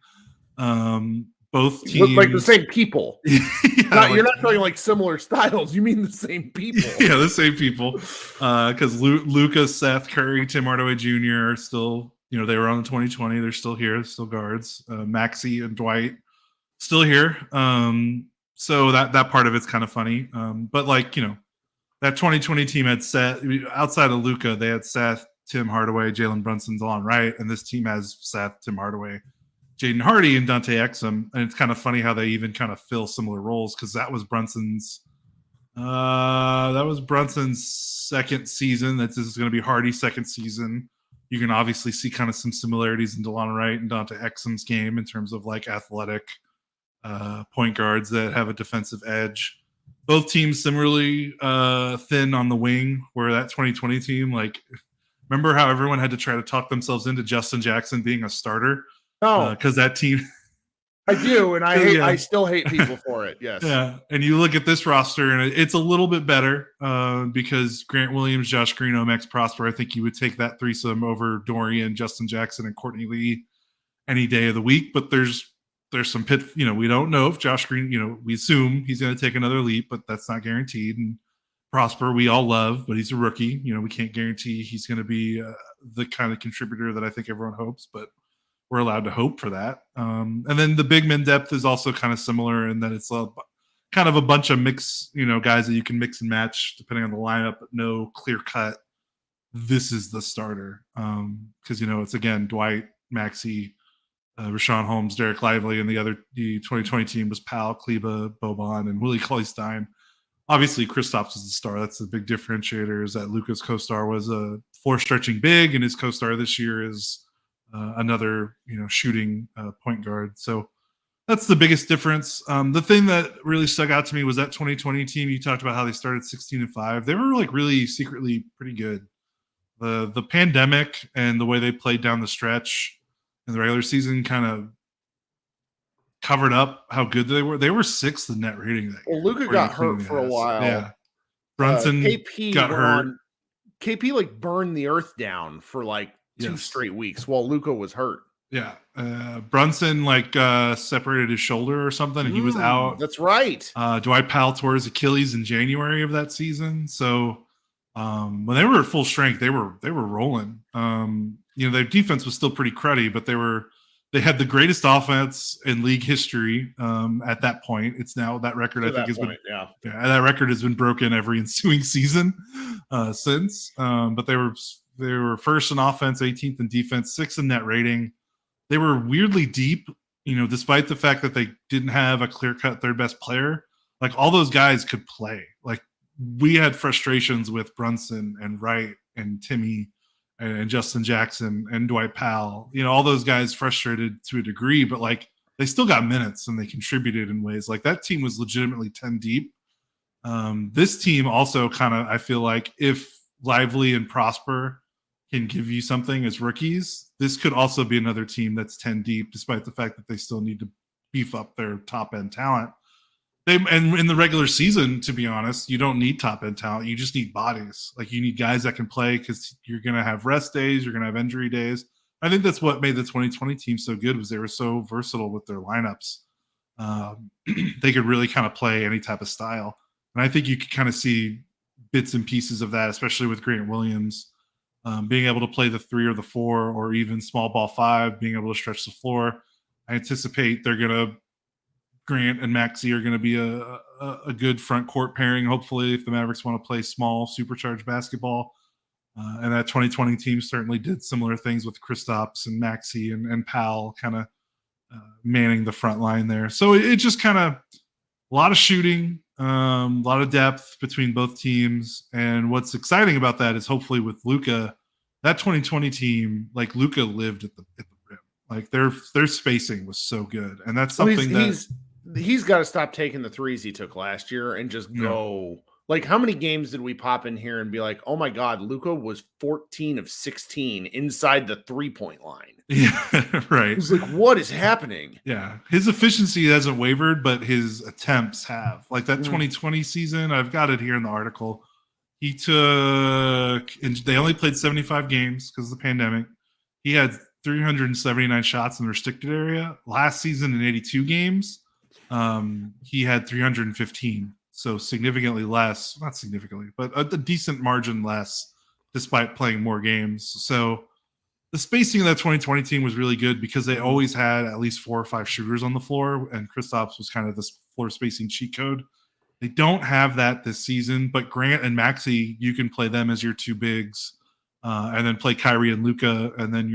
Both teams look like the same people. Yeah, you're not talking like similar styles. You mean the same people? Yeah, the same people. Because Luka, Seth, Curry, Tim Hardaway Jr. are still, they were on the 2020. They're still here, still guards. Maxey and Dwight still here. So that part of it's kind of funny. But that 2020 team had Seth, outside of Luka, they had Seth, Tim Hardaway, Jalen Brunson's on right, and this team has Seth, Tim Hardaway, Jaden Hardy, and Dante Exum. And it's kind of funny how they even kind of fill similar roles, because that was Brunson's second season. This is going to be Hardy's second season. You can obviously see kind of some similarities in DeLon Wright and Dante Exum's game in terms of like athletic point guards that have a defensive edge. Both teams similarly thin on the wing, where that 2020 team, remember how everyone had to try to talk themselves into Justin Jackson being a starter? No, because that team. I do, and I still hate people for it. Yes. Yeah, and you look at this roster, and it's a little bit better because Grant Williams, Josh Green, Max Prosper. I think you would take that threesome over Dorian, Justin Jackson, and Courtney Lee any day of the week. But there's some we don't know if Josh Green. We assume he's going to take another leap, but that's not guaranteed. And Prosper, we all love, but he's a rookie. We can't guarantee he's going to be the kind of contributor that I think everyone hopes, but we're allowed to hope for that. And then the big men depth is also kind of similar in that it's kind of a bunch of mix, guys that you can mix and match depending on the lineup, but no clear cut. This is the starter. Because, it's again, Dwight, Maxey, Rashawn Holmes, Derek Lively, and the 2020 team was Powell, Kleba, Boban, and Willie Cauley-Stein. Obviously, Kristaps is the star. That's the big differentiator, is that Luka's co-star was a floor stretching big, and his co-star this year is another, shooting point guard. So that's the biggest difference. The thing that really stuck out to me was that 2020 team. You talked about how they started 16-5. They were really secretly pretty good. The pandemic and the way they played down the stretch in the regular season kind of covered up how good they were. They were 6th in net rating that year. Luka got hurt for a while. Yeah. Brunson KP got hurt. KP burned the earth down for 2 straight weeks while Luka was hurt. Yeah. Brunson separated his shoulder or something, and he was out. That's right. Dwight Powell tore his Achilles in January of that season. So when they were at full strength, they were rolling. Their defense was still pretty cruddy, but they had the greatest offense in league history at that point. It's now that record, that record has been broken every ensuing season since. But they were first in offense, 18th in defense, 6th in net rating. They were weirdly deep, despite the fact that they didn't have a clear-cut third best player. All those guys could play. We had frustrations with Brunson and Wright and Timmy and Justin Jackson and Dwight Powell. All those guys frustrated to a degree, but they still got minutes and they contributed in ways. That team was legitimately 10 deep. This team also I feel like if Lively and Prosper can give you something as rookies, this could also be another team that's 10 deep, despite the fact that they still need to beef up their top end talent. And in the regular season, to be honest, you don't need top end talent. You just need bodies. Like you need guys that can play because you're going to have rest days. You're going to have injury days. I think that's what made the 2020 team so good was they were so versatile with their lineups. They could really kind of play any type of style. And I think you could kind of see bits and pieces of that, especially with Grant Williams being able to play the 3 or the 4 or even small ball 5, being able to stretch the floor. I anticipate Grant and Maxey are going to be a good front court pairing, hopefully, if the Mavericks want to play small, supercharged basketball. And that 2020 team certainly did similar things with Kristaps and Maxey and Powell kind of manning the front line there. So it just kind of a lot of shooting, a lot of depth between both teams. And what's exciting about that is hopefully with Luka, that 2020 team, like Luka lived at the rim. Like their spacing was so good. And that's something he's got to stop taking the threes he took last year and just go. Like, how many games did we pop in here and be like, oh my God, Luka was 14 of 16 inside the 3-point line? Yeah, right. It was like, what is happening? Yeah. His efficiency hasn't wavered, but his attempts have. Like that 2020 season, I've got it here in the article. He took, and they only played 75 games because of the pandemic. He had 379 shots in the restricted area. Last season in 82 games, he had 315. So significantly less, not significantly, but a decent margin less despite playing more games. So the spacing of that 2020 team was really good because they always had at least 4 or 5 shooters on the floor, and Kristaps was kind of this floor spacing cheat code. They don't have that this season, but Grant and Maxey, you can play them as your 2 bigs, and then play Kyrie and Luka, and then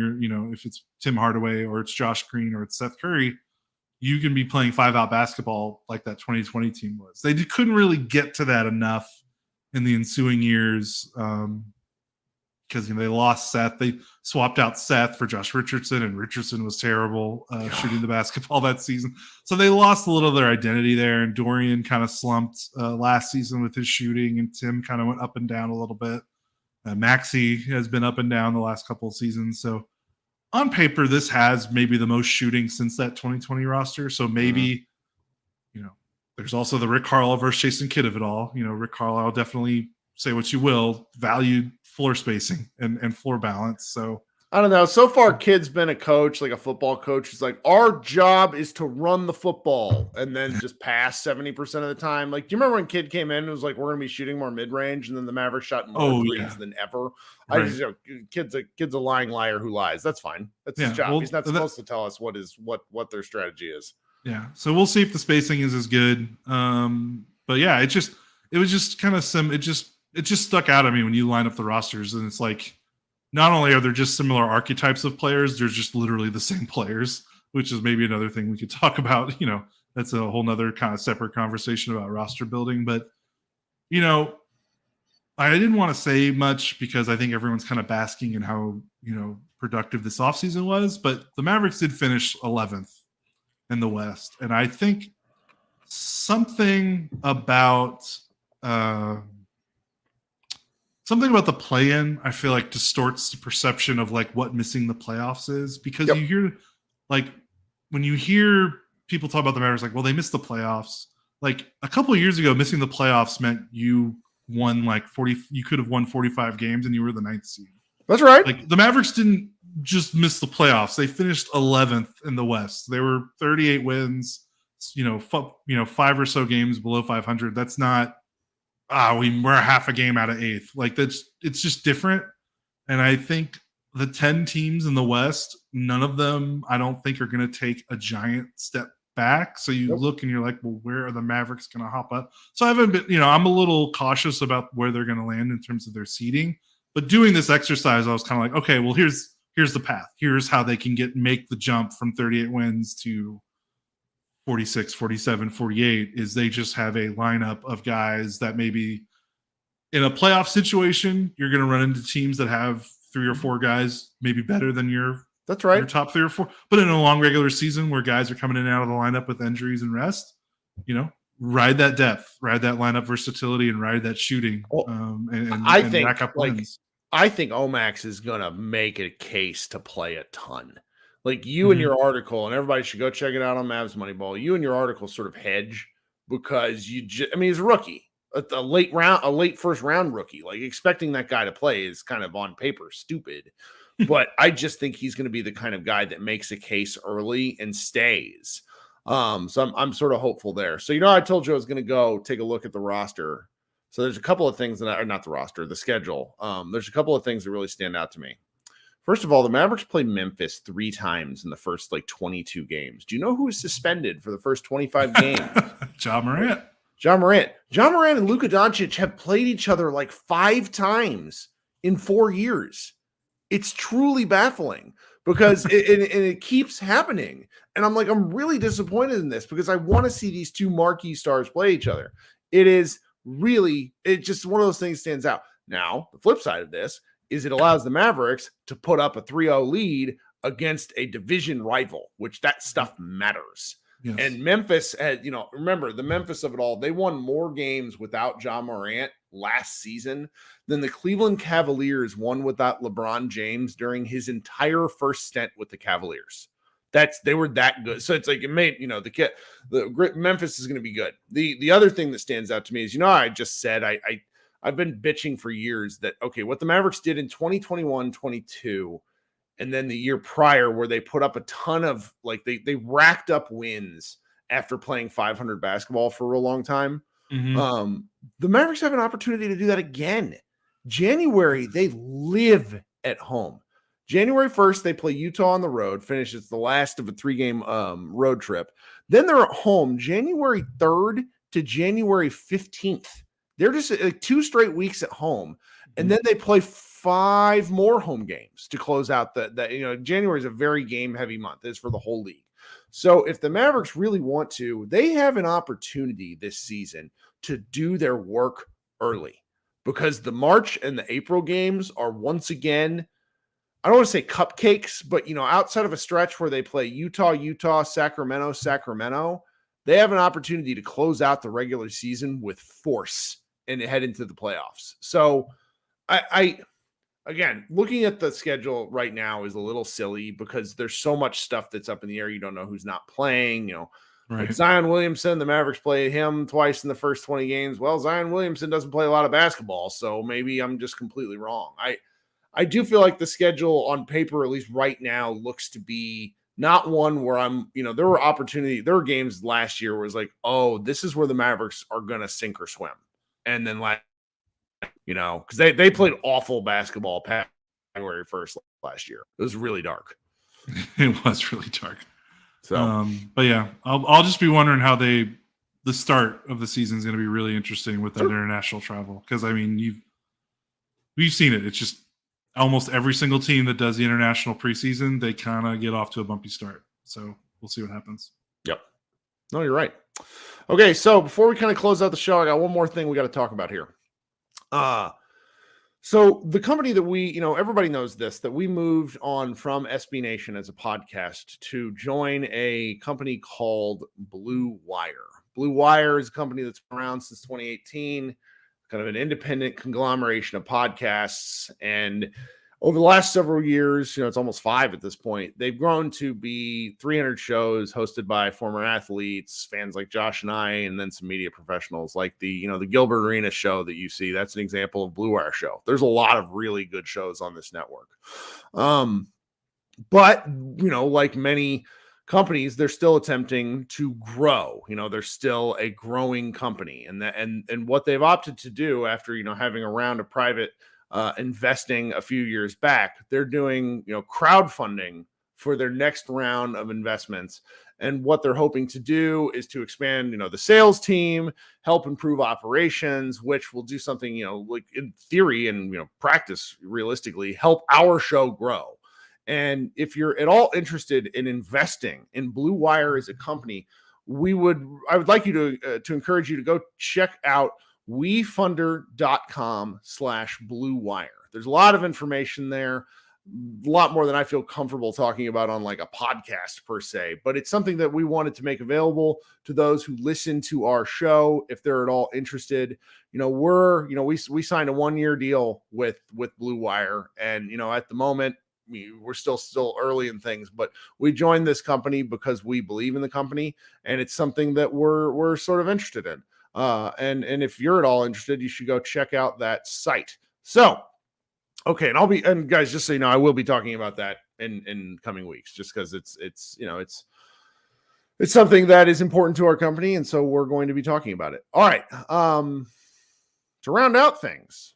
if it's Tim Hardaway or it's Josh Green or it's Seth Curry, you can be playing 5-out basketball like that 2020 team was. They couldn't really get to that enough in the ensuing years because they lost Seth. They swapped out Seth for Josh Richardson, and Richardson was terrible shooting the basketball that season. So they lost a little of their identity there, and Dorian kind of slumped last season with his shooting, and Tim kind of went up and down a little bit. Maxey has been up and down the last couple of seasons. So on paper, this has maybe the most shooting since that 2020 roster. So maybe, there's also the Rick Carlisle versus Jason Kidd of it all. Rick Carlisle definitely, say what you will, valued floor spacing and floor balance. So I don't know. So far, Kidd's been a coach, like a football coach. He's like, our job is to run the football and then just pass 70% of the time. Like, do you remember when Kidd came in and was like, we're going to be shooting more mid-range, and then the Mavericks shot more threes than ever? Right. I just, Kidd's a lying liar who lies. That's fine. That's his job. Well, he's not supposed to tell us what their strategy is. Yeah. So we'll see if the spacing is as good. But yeah, it was just kind of it just stuck out at me when you line up the rosters, and it's like, not only are there just similar archetypes of players, there's just literally the same players, which is maybe another thing we could talk about. That's a whole nother kind of separate conversation about roster building. But, I didn't want to say much because I think everyone's kind of basking in how, productive this offseason was. But the Mavericks did finish 11th in the West. And I think something about the play-in, I feel like, distorts the perception of like what missing the playoffs is, because you hear, like, when you hear people talk about the Mavericks, like, well, they missed the playoffs. Like a couple of years ago, missing the playoffs meant you won like 40. You could have won 45 games and you were the 9th seed. That's right. Like the Mavericks didn't just miss the playoffs; they finished 11th in the West. They were 38 wins. 5 or so games below 500. That's not. We're half a game out of 8th. Like it's just different. And I think the 10 teams in the West, none of them, I don't think, are going to take a giant step back. So you look and you're like, well, where are the Mavericks going to hop up? So I haven't been, I'm a little cautious about where they're going to land in terms of their seeding. But doing this exercise, I was kind of like, okay, well, here's the path. Here's how they can make the jump from 38 wins to 46, 47, 48, is they just have a lineup of guys that maybe in a playoff situation, you're going to run into teams that have 3 or 4 guys maybe better than your top 3 or 4. But in a long regular season where guys are coming in and out of the lineup with injuries and rest, ride that depth, ride that lineup versatility, and ride that shooting. I think rack up wins. I think Omax is going to make a case to play a ton. Like you in your article, and everybody should go check it out on Mavs Moneyball. You and your article sort of hedge because he's a rookie, a late first round rookie. Like, expecting that guy to play is kind of on paper stupid. But I just think he's going to be the kind of guy that makes a case early and stays. So I'm sort of hopeful there. So, I told you I was going to go take a look at the roster. So there's a couple of things that are not the roster, the schedule. There's a couple of things that really stand out to me. First of all, the Mavericks played Memphis 3 times in the first 22 games. Do you know who was suspended for the first 25 games? Ja Morant. Ja Morant and Luka Doncic have played each other 5 times in 4 years. It's truly baffling because it keeps happening. And I'm really disappointed in this because I want to see these 2 marquee stars play each other. It's just one of those things stands out. Now, the flip side of this is it allows the Mavericks to put up a 3-0 lead against a division rival, which that stuff matters. Yes. And Memphis had, remember the Memphis of it all, they won more games without Ja Morant last season than the Cleveland Cavaliers won without LeBron James during his entire first stint with the Cavaliers. They were that good. So it's it made, the Memphis is going to be good. The other thing that stands out to me is, I just said, I've been bitching for years that, okay, what the Mavericks did in 2021-22 and then the year prior where they put up a ton of they racked up wins after playing 500 basketball for a real long time. Mm-hmm. The Mavericks have an opportunity to do that again. January, they live at home. January 1st, they play Utah on the road, finishes the last of a 3-game road trip. Then they're at home January 3rd to January 15th. They're just 2 straight weeks at home. And then they play 5 more home games to close out January is a very game heavy month. It's for the whole league. So if the Mavericks really want to, they have an opportunity this season to do their work early because the March and the April games are once again, I don't want to say cupcakes, but outside of a stretch where they play Utah, Sacramento, they have an opportunity to close out the regular season with force and head into the playoffs. So I again, looking at the schedule right now is a little silly because there's so much stuff that's up in the air. You don't know who's not playing, right. Like Zion Williamson, the Mavericks played him twice in the first 20 games. Well, Zion Williamson doesn't play a lot of basketball, so maybe I'm just completely wrong. I do feel like the schedule on paper, at least right now, looks to be not one where there were games last year where it was oh, this is where the Mavericks are going to sink or swim. And then because they played awful basketball past January 1st last year. It was really dark. It was really dark. So, but yeah, I'll just be wondering how the start of the season is going to be really interesting with that international travel. Because we've seen it. It's just almost every single team that does the international preseason, they kind of get off to a bumpy start. So we'll see what happens. Yep. No, you're right. Okay, so before we kind of close out the show, I got one more thing we got to talk about here. So the company that we, everybody knows this, that we moved on from SB Nation as a podcast to join a company called Blue Wire. Blue Wire is a company that's been around since 2018, kind of an independent conglomeration of podcasts. And over the last several years, it's almost 5 at this point, they've grown to be 300 shows hosted by former athletes, fans like Josh and I, and then some media professionals like the Gilbert Arenas show that you see. That's an example of Blue Wire show. There's a lot of really good shows on this network. But, like many companies, they're still attempting to grow. They're still a growing company. And what they've opted to do after, having a round of private investing a few years back, they're doing crowdfunding for their next round of investments. And what they're hoping to do is to expand the sales team, help improve operations, which will do something like in theory and practice realistically help our show grow. And if you're at all interested in investing in Blue Wire as a company, I would like you to encourage you to go check out wefunder.com/Blue Wire. There's a lot of information there, a lot more than I feel comfortable talking about on like a podcast per se, but it's something that we wanted to make available to those who listen to our show. If they're at all interested, we signed a 1-year deal with Blue Wire, and at the moment we're still early in things, but we joined this company because we believe in the company, and it's something that we're sort of interested in. And if you're at all interested, you should go check out that site. So, okay, and guys, just so you know, I will be talking about that in coming weeks, just because it's something that is important to our company, and so we're going to be talking about it. All right. To round out things,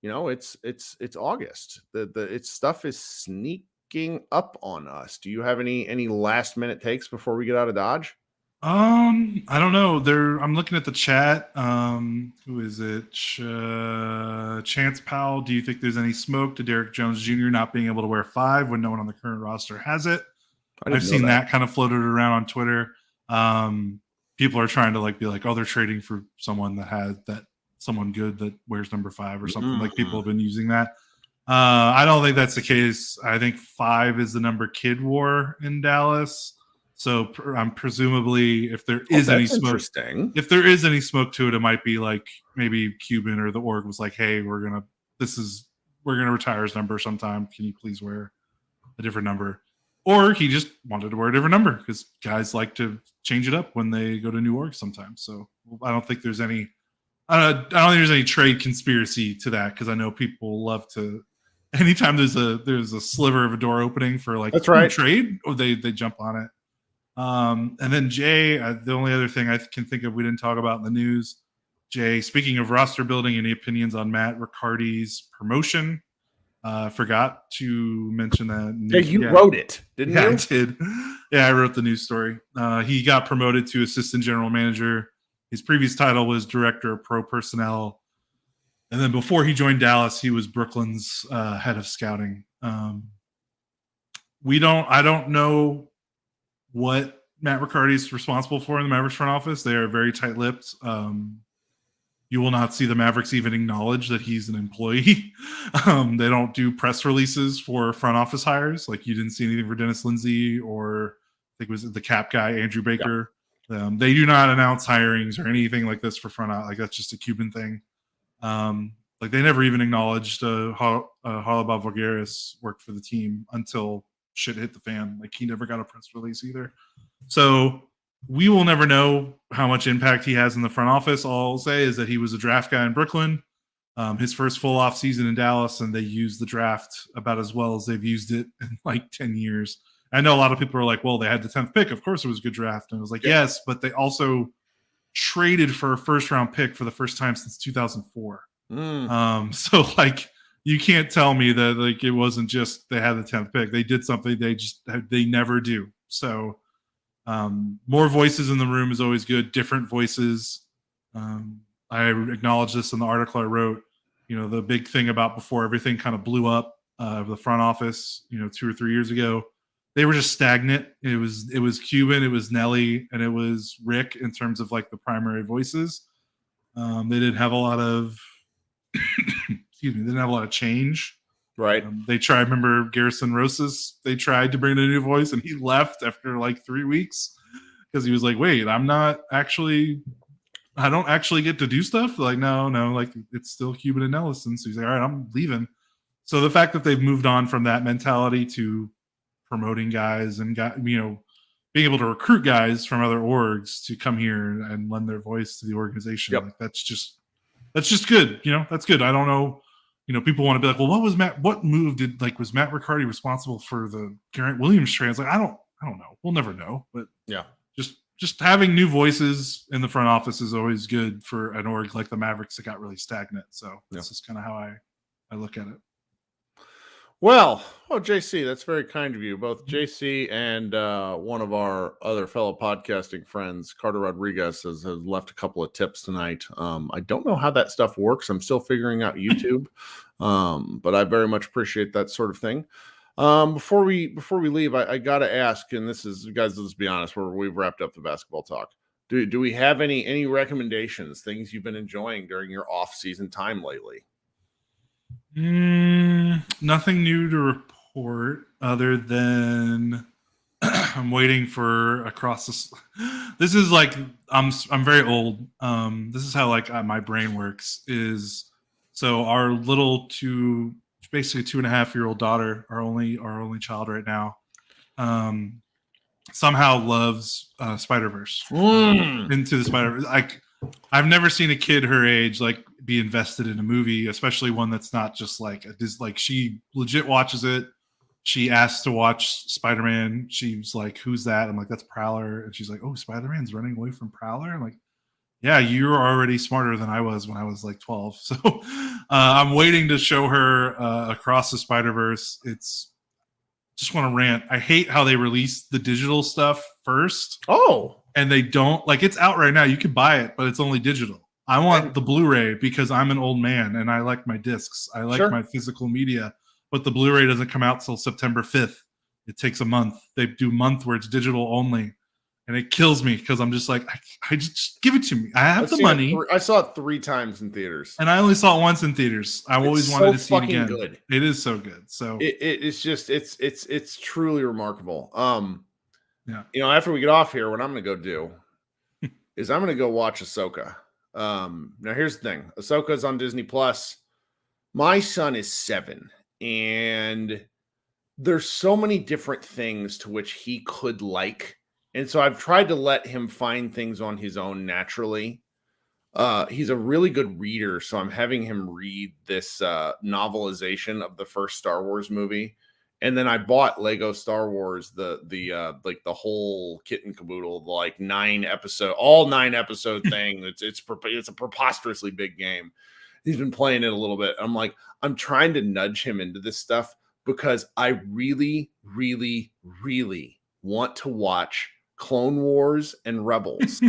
it's August. Its stuff is sneaking up on us. Do you have any last minute takes before we get out of Dodge? I don't know. I'm looking at the chat. Who is it? Chance Powell. Do you think there's any smoke to Derrick Jones Jr. not being able to wear 5 when no one on the current roster has it? I've seen that kind of floated around on Twitter. People are trying to be like, oh, they're trading for someone that has that someone good that wears number 5 or something. Like, people have been using that. I don't think that's the case. I think 5 is the number Kid wore in Dallas. So I'm presumably, if there is any smoke, to it, it might be like maybe Cuban or the org was like, hey, we're gonna retire his number sometime. Can you please wear a different number? Or he just wanted to wear a different number because guys like to change it up when they go to new orgs sometimes. So I don't think there's any trade conspiracy to that, because I know people love to. Anytime there's a sliver of a door opening for that's right trade, or they jump on it. And then Jay, the only other thing I can think of we didn't talk about in the news, Jay, speaking of roster building, any opinions on Matt Riccardi's promotion? Forgot to mention that. You wrote it, didn't you? I did. Yeah, I wrote the news story. He got promoted to assistant general manager. His previous title was director of pro personnel. And then before he joined Dallas, he was Brooklyn's head of scouting. I don't know what Matt Riccardi is responsible for in the Mavericks front office. They are very tight-lipped. You will not see the Mavericks even acknowledge that he's an employee. They don't do press releases for front office hires. Like, you didn't see anything for Dennis Lindsey, or I think it was the cap guy, Andrew Baker. Yeah. They do not announce hirings or anything like this for front office. Like, that's just a Cuban thing. Like, they never even acknowledged Haralabos Voulgaris worked for the team until shit hit the fan. Like, he never got a press release either. So we will never know how much impact he has in the front office. All I'll say is that he was a draft guy in Brooklyn, his first full off season in Dallas, and they used the draft about as well as they've used it in like 10 years. I know a lot of people are like, well, they had the 10th pick. Of course it was a good draft. And I was like, yes, but they also traded for a first round pick for the first time since 2004. So like, you can't tell me that like it wasn't just they had the 10th pick. They did something they never do. So more voices in the room is always good. Different voices. I acknowledge this in the article I wrote. The big thing about before everything kind of blew up the front office, 2 or 3 years ago, they were just stagnant. It was Cuban, it was Nelly, and it was Rick in terms of like the primary voices. They didn't have a lot of excuse me, they didn't have a lot of change. Right. I remember Garrison Rosas, they tried to bring in a new voice and he left after like 3 weeks because he was like, wait, I don't actually get to do stuff. Like, no, like it's still Cuban and Ellison. So he's like, all right, I'm leaving. So the fact that they've moved on from that mentality to promoting guys and being able to recruit guys from other orgs to come here and lend their voice to the organization. Yep. Like, that's just good. That's good. I don't know. People want to be like, well, was Matt Riccardi responsible for the Garrett Williams trade? Like, I don't know. We'll never know. But yeah, just having new voices in the front office is always good for an org like the Mavericks that got really stagnant. So that's just kind of how I look at it. Well, JC, that's very kind of you. Both JC and one of our other fellow podcasting friends, Carter Rodriguez, has left a couple of tips tonight. I don't know how that stuff works. I'm still figuring out YouTube, but I very much appreciate that sort of thing. Before we leave, I got to ask, and this is, guys, let's be honest, we've wrapped up the basketball talk. Do we have any recommendations, things you've been enjoying during your off-season time lately? Nothing new to report other than I'm waiting for this is like I'm very old. This is how like my brain works is so our little 2 basically a 2.5-year-old daughter, our only child right now, somehow loves Spider-Verse. Into the Spider-Verse. I've never seen a kid her age like be invested in a movie, especially one that's not just like she legit watches it. She asked to watch Spider-Man. She's like, "Who's that?" I'm like, "That's Prowler." And she's like, "Oh, Spider-Man's running away from Prowler." I'm like, "Yeah, you're already smarter than I was when I was like 12." So I'm waiting to show her Across the Spider-Verse. It's just want to rant. I hate how they release the digital stuff first. Oh, and they don't like it's out right now. You can buy it, but it's only digital. I want the Blu-ray because I'm an old man and I like my discs. I like my physical media, but the Blu-ray doesn't come out till September 5th. It takes a month. They do a month where it's digital only. And it kills me because I'm just like, I just give it to me. I have the money. I saw it 3 times in theaters, and I only saw it once in theaters. I always wanted to see it again. Good. It is so good. So it's just it's truly remarkable. Yeah. After we get off here, what I'm going to go do is I'm going to go watch Ahsoka. Now here's the thing. Ahsoka is on Disney Plus. My son is 7, and there's so many different things to which he could like. And so I've tried to let him find things on his own naturally. He's a really good reader, so I'm having him read this novelization of the first Star Wars movie. And then I bought Lego Star Wars, the whole kit and caboodle, the like 9 episode thing. It's a preposterously big game. He's been playing it a little bit. I'm trying to nudge him into this stuff because I really, really, really want to watch Clone Wars and Rebels,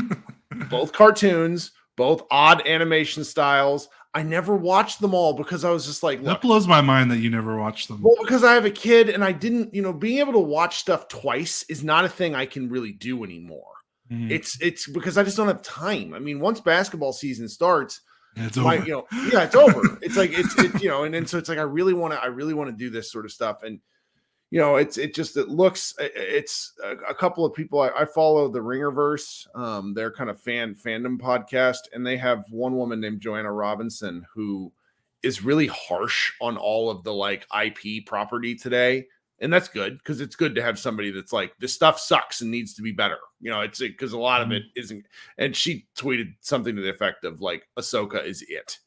both cartoons, both odd animation styles. I never watched them all because I was just like, that blows my mind that you never watched them. Well, because I have a kid and I didn't, being able to watch stuff twice is not a thing I can really do anymore. Mm-hmm. It's because I just don't have time. I mean, once basketball season starts, it's over. It's over. It's like and then so it's like I really want to do this sort of stuff. And it's a couple of people I follow, the Ringerverse, their kind of fandom podcast, and they have one woman named Joanna Robinson who is really harsh on all of the like IP property today. And that's good because it's good to have somebody that's like, this stuff sucks and needs to be better. It's because a lot of it isn't. And she tweeted something to the effect of like, Ahsoka is it.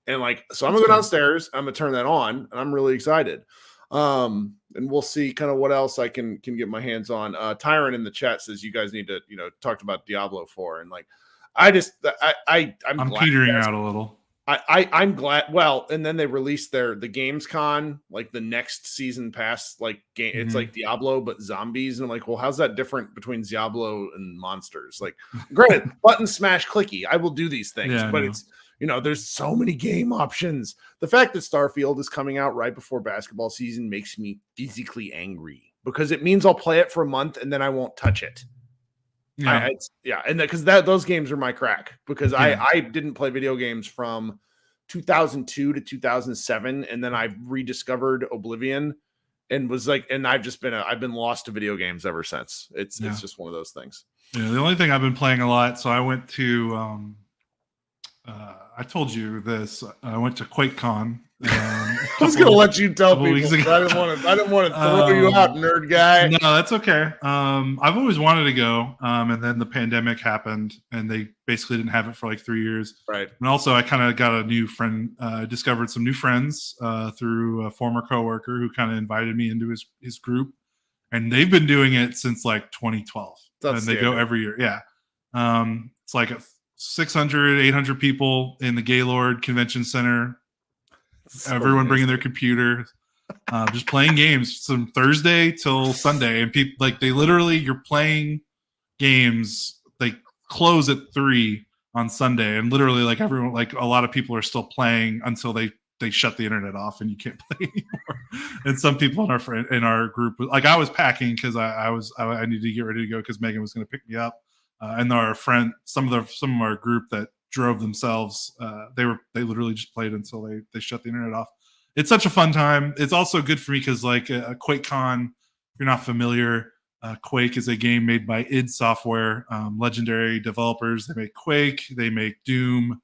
And like, so I'm gonna go downstairs, I'm gonna turn that on, and I'm really excited. And we'll see kind of what else I can get my hands on. Tyron in the chat says you guys need to, talked about Diablo 4, and like I'm glad petering out a little. I'm glad. Well, and then they released the Games Con, like the next season pass, like game. It's like Diablo but zombies, and I'm like, well, how's that different between Diablo and monsters? Like, granted, button smash clicky, I will do these things, but it's there's so many game options. The fact that Starfield is coming out right before basketball season makes me physically angry because it means I'll play it for a month and then I won't touch it. And because those games are my crack because I didn't play video games from 2002 to 2007, and then I rediscovered Oblivion and was like, and I've been lost to video games ever since. It's just one of those things. Yeah, the only thing I've been playing a lot. So I went to I told you this. I went to QuakeCon. I was gonna let you tell people. I didn't want to throw you out, nerd guy. No, that's okay. I've always wanted to go, and then the pandemic happened, and they basically didn't have it for like 3 years. Right. And also, I kind of got a new friend. Discovered some new friends through a former coworker who kind of invited me into his group, and they've been doing it since like 2012, and they go every year. Yeah. It's like 600, 800 people in the Gaylord Convention Center. Everyone bringing their computer, just playing games from Thursday till Sunday. And people like you're playing games. They close at 3 on Sunday, and literally like everyone, like a lot of people are still playing until they shut the internet off and you can't play anymore. And some people in our group, like I was packing because I needed to get ready to go because Megan was going to pick me up. And our friend, some of our group that drove themselves, they literally just played until they shut the internet off. It's such a fun time. It's also good for me because like a QuakeCon, if you're not familiar, Quake is a game made by id Software, legendary developers. They make Quake, they make Doom,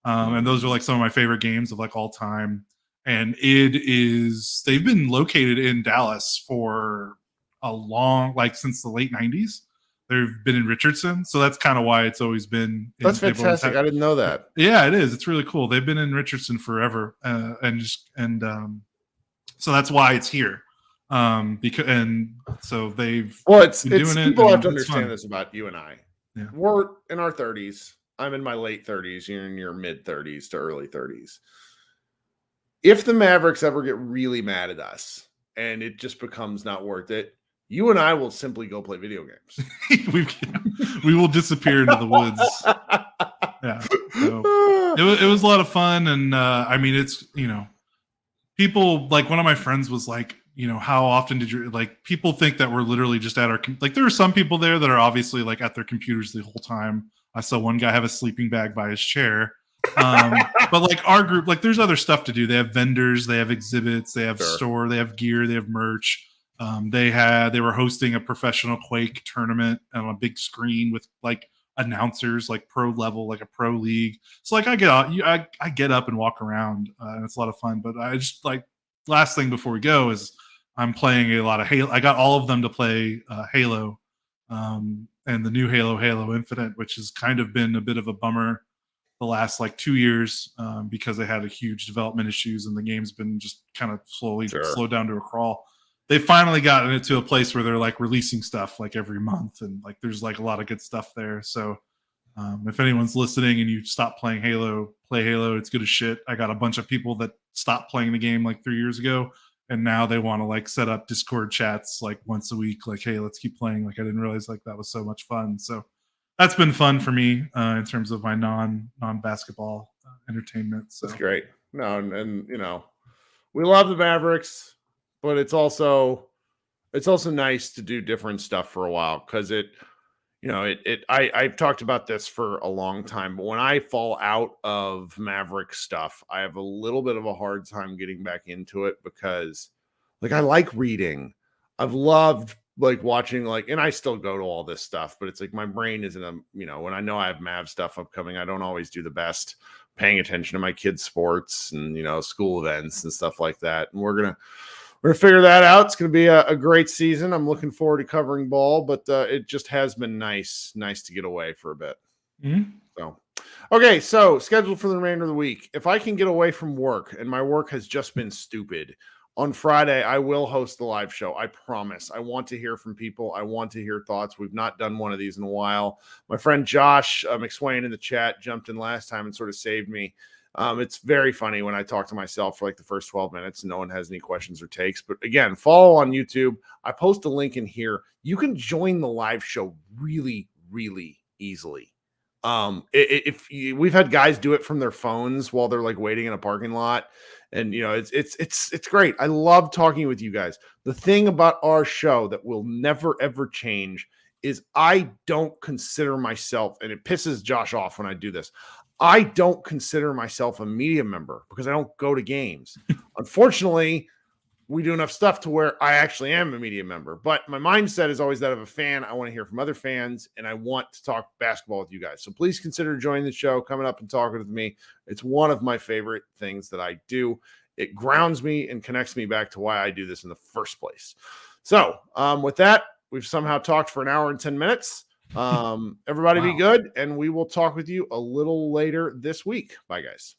and those are like some of my favorite games of like all time. and they've been located in Dallas for a long, like since the late 90s. They've been in Richardson, so that's kind of why it's always been. That's fantastic. I didn't know that. Yeah, it is. It's really cool. They've been in Richardson forever, so that's why it's here. So they've it's been doing people it, have to understand this about you and I. Yeah. We're in our 30s. I'm in my late 30s. You're in your mid 30s to early 30s. If the Mavericks ever get really mad at us and it just becomes not worth it, you and I will simply go play video games. We will disappear into the woods. Yeah. So it was a lot of fun. And I mean, it's, people, like one of my friends was like, how often did you, like, people think that we're literally just at our, like, there are some people there that are obviously like at their computers the whole time. I saw one guy have a sleeping bag by his chair. But like our group, like there's other stuff to do. They have vendors, they have exhibits, they have store, they have gear, they have merch. They were hosting a professional Quake tournament on a big screen with like announcers, like pro level, like a pro league. So like I get up and walk around, and it's a lot of fun. But I just like, last thing before we go is I'm playing a lot of Halo. I got all of them to play Halo, and the new Halo Infinite, which has kind of been a bit of a bummer the last like 2 years, because they had a huge development issues and the game's been just kind of slowed down to a crawl. They finally gotten it to a place where they're like releasing stuff like every month, and like there's like a lot of good stuff there. So if anyone's listening and you stop playing Halo, play Halo. It's good as shit. I got a bunch of people that stopped playing the game like 3 years ago, and now they want to like set up Discord chats like once a week, like, hey, let's keep playing. Like I didn't realize like that was so much fun. So that's been fun for me in terms of my non-basketball entertainment. So that's great. No, and we love the Mavericks, but it's also nice to do different stuff for a while, because I've talked about this for a long time, but when I fall out of Maverick stuff, I have a little bit of a hard time getting back into it, because like I like reading. I've loved like watching, like, and I still go to all this stuff, but it's like my brain isn't when I know I have Mav stuff upcoming, I don't always do the best paying attention to my kids' sports and school events and stuff like that. And we're gonna figure that out. It's gonna be a great season. I'm looking forward to covering ball, but it just has been nice to get away for a bit. Mm-hmm. So okay, so scheduled for the remainder of the week. If I can get away from work, and my work has just been stupid, on Friday, I will host the live show. I promise. I want to hear from people. I want to hear thoughts. We've not done one of these in a while. My friend Josh McSwain in the chat jumped in last time and sort of saved me. It's very funny when I talk to myself for like the first 12 minutes and no one has any questions or takes. But again, follow on YouTube. I post a link in here. You can join the live show really, really easily. We've had guys do it from their phones while they're like waiting in a parking lot. And it's great. I love talking with you guys. The thing about our show that will never ever change is I don't consider myself, and it pisses Josh off when I do this, I don't consider myself a media member because I don't go to games. Unfortunately, we do enough stuff to where I actually am a media member. But my mindset is always that of a fan. I want to hear from other fans, and I want to talk basketball with you guys. So please consider joining the show, coming up and talking with me. It's one of my favorite things that I do. It grounds me and connects me back to why I do this in the first place. So with that, we've somehow talked for an hour and 10 minutes. Everybody Be good, and we will talk with you a little later this week. Bye, guys.